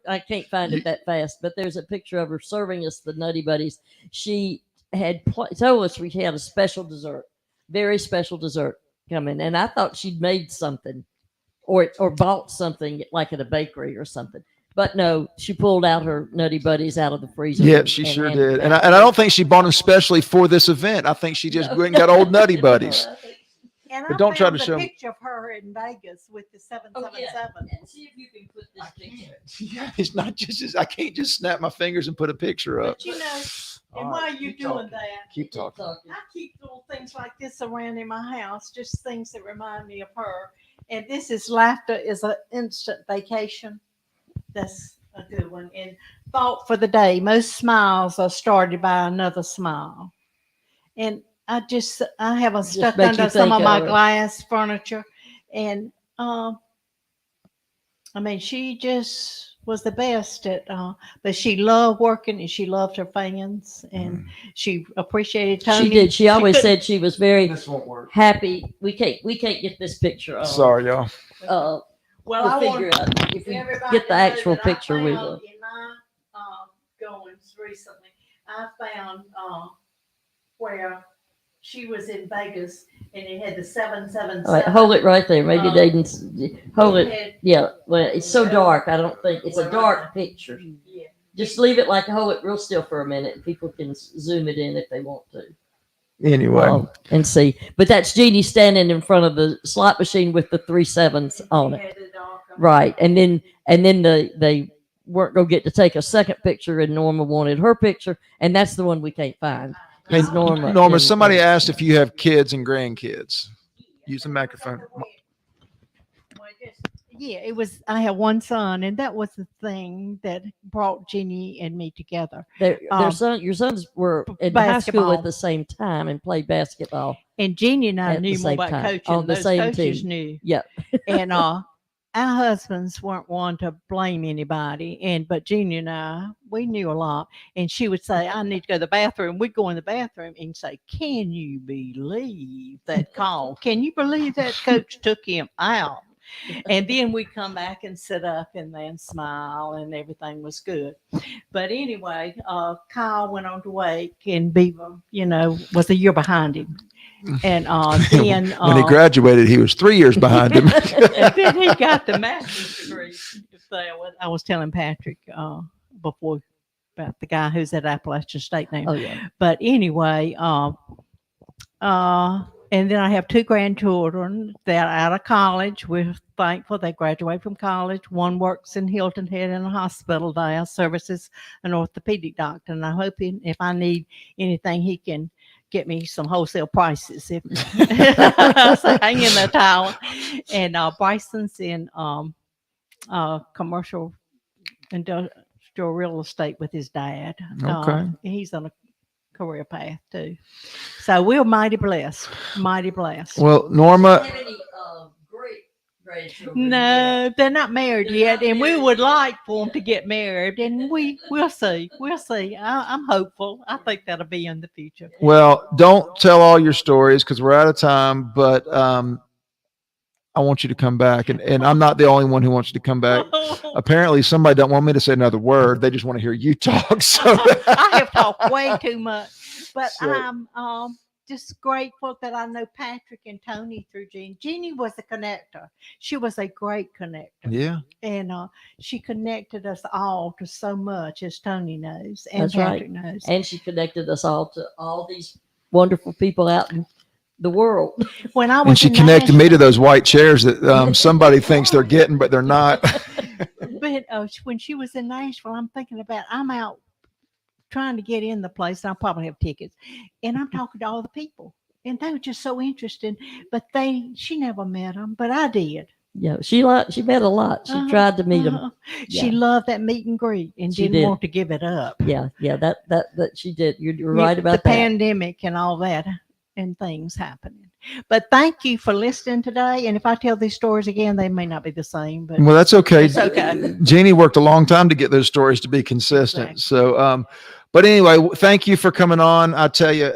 I can't find it that fast, but there's a picture of her serving us the Nutty Buddies. She had told us we had a special dessert, very special dessert coming, and I thought she'd made something or bought something like at a bakery or something. But no, she pulled out her Nutty Buddies out of the freezer. Yeah, she sure did. And I don't think she bought them specially for this event. I think she just went and got old Nutty Buddies. And But I don't try found to the show- picture of her in Vegas with the 777. And see if you can put this picture. Yeah, it's not just. I can't just snap my fingers and put a picture up. But you know, All and right, while you're keep doing talking. that, Keep talking. I keep little things like this around in my house, just things that remind me of her. And this is laughter is an instant vacation. That's a good one. And thought for the day. Most smiles are started by another smile. And I have them Just stuck makes you under some think of my of her. glass furniture. And I mean, she just was the best at, but she loved working and she loved her fans and she appreciated Tony. She did. She always couldn't- said she was very This won't work. happy. We can't get this picture on. Sorry, y'all. Uh, Well, we'll I figure want out if we everybody get the to know actual that I picture. We found will. in my goings recently, I found where she was in Vegas and it had the 777. All right, hold it right there. Maybe they didn't hold it. had- Yeah. Well, it's so dark. I don't think it's a Well, dark picture. Yeah. Just leave it like hold it real still for a minute. People can zoom it in if they want to. Anyway, And see. But that's Jeannie standing in front of the slot machine with the 3 7s on She it. had the dark on. Right. And then they weren't gonna get to take a second picture and Norma wanted her picture, and that's the one we can't find. hey, Norma Norma, and- somebody asked if you have kids and grandkids. Use the microphone. Yeah, it was. I had one son, and that was the thing that brought Jeannie and me together. Their Um, your sons were in high school basketball. at the same time and played basketball. And Jeannie and I At the knew more same about time, coaching. on the Those same coaches team. knew. Yep. And our husbands weren't one to blame anybody. But Jeannie and I, we knew a lot. And she would say, "I need to go to the bathroom." We'd go in the bathroom and say, "Can you believe that call? Can you believe that coach took him out?" And then we'd come back and sit up and then smile and everything was good. But anyway, Kyle went on to Wake and Beaver, was a year behind him. And then When he graduated, he was 3 years behind him. and then he got the master's degree. So I was telling Patrick before about the guy who's at Appalachian State now. Oh yeah. But anyway, and then I have 2 grandchildren that are out of college. We're thankful they graduated from college. One works in Hilton Head in a hospital there, services an orthopedic doctor. And I hope if I need anything, he can get me some wholesale prices. If so hang in there, Tyler. And Bryson's in commercial industrial real estate with his dad. Okay. He's on a career path too. So we're mighty blessed. Mighty blessed. Well, Do Norma, you have any great grandchildren? No, they're not married They're yet, not and we married would yet. like for them to get married, and we'll see. We'll see. I'm hopeful. I think that'll be in the future. well, don't tell all your stories because we're out of time, but I want you to come back. And I'm not the only one who wants you to come back. Apparently, somebody don't want me to say another word. They just want to hear you talk. So I have talked way too much, but So- I'm just grateful that I know Patrick and Toni through Jeanne. Jeannie was a connector. She was a great connector. Yeah. And she connected us all to so much, as Toni knows and That's right. Patrick knows. And she connected us all to all these wonderful people out in the world. When I was And she in connected me to Nashville- those white chairs that somebody thinks they're getting, but they're not. But when she was in Nashville, I'm thinking about I'm out trying to get in the place. And I'll probably have tickets, and I'm talking to all the people, and they were just so interested. But she never met them, but I did. Yeah, she met a lot. She tried to meet them. She Yeah. loved that meet and greet and She didn't did. want to give it up. Yeah, that she did. You're right about the that. pandemic and all that and things happening. But thank you for listening today. And if I tell these stories again, they may not be the same. But Well, that's okay. It's okay. Jeannie worked a long time to get those stories to be consistent. Exactly. So, but anyway, thank you for coming on. I tell you,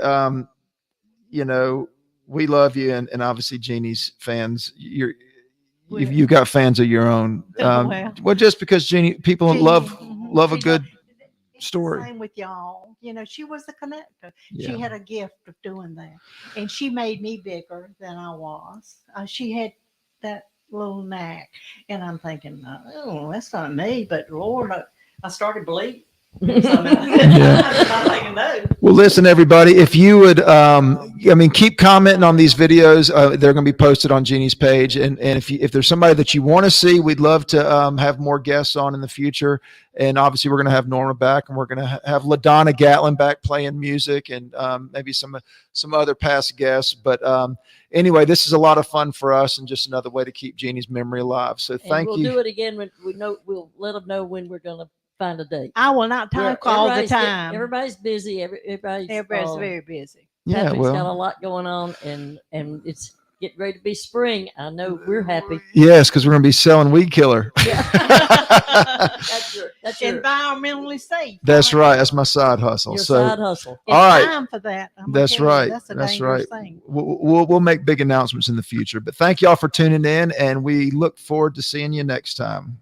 we love you, and obviously Jeannie's fans. You've got fans of your own. Well, just because people Jeannie, love a she good loved- it's story. The same with y'all. She was the connector. Yeah. She had a gift of doing that, and she made me bigger than I was. She had that little knack, and I'm thinking, oh, that's not me. But Lord, I started believing. Well, listen, everybody, if you would, keep commenting on these videos. They're going to be posted on Jeannie's page. And if there's somebody that you want to see, we'd love to have more guests on in the future. And obviously, we're going to have Norma back, and we're going to have LaDonna Gatlin back playing music, and maybe some other past guests. But anyway, this is a lot of fun for us, and just another way to keep Jeannie's memory alive. So thank you. We'll do it again when we know. We'll let them know when we're going to find a date. I will not talk all the time. Everybody's busy. Everybody's very busy. Yeah, Patrick's got a lot going on, and it's getting ready to be spring. I know we're happy. Yes, because we're going to be selling Weed Killer. Yeah. That's your environmentally safe. That's right. That's my side hustle. Your side hustle. It's all right. time for that. That's right. That's right. Thing. We'll make big announcements in the future. But thank y'all for tuning in, and we look forward to seeing you next time.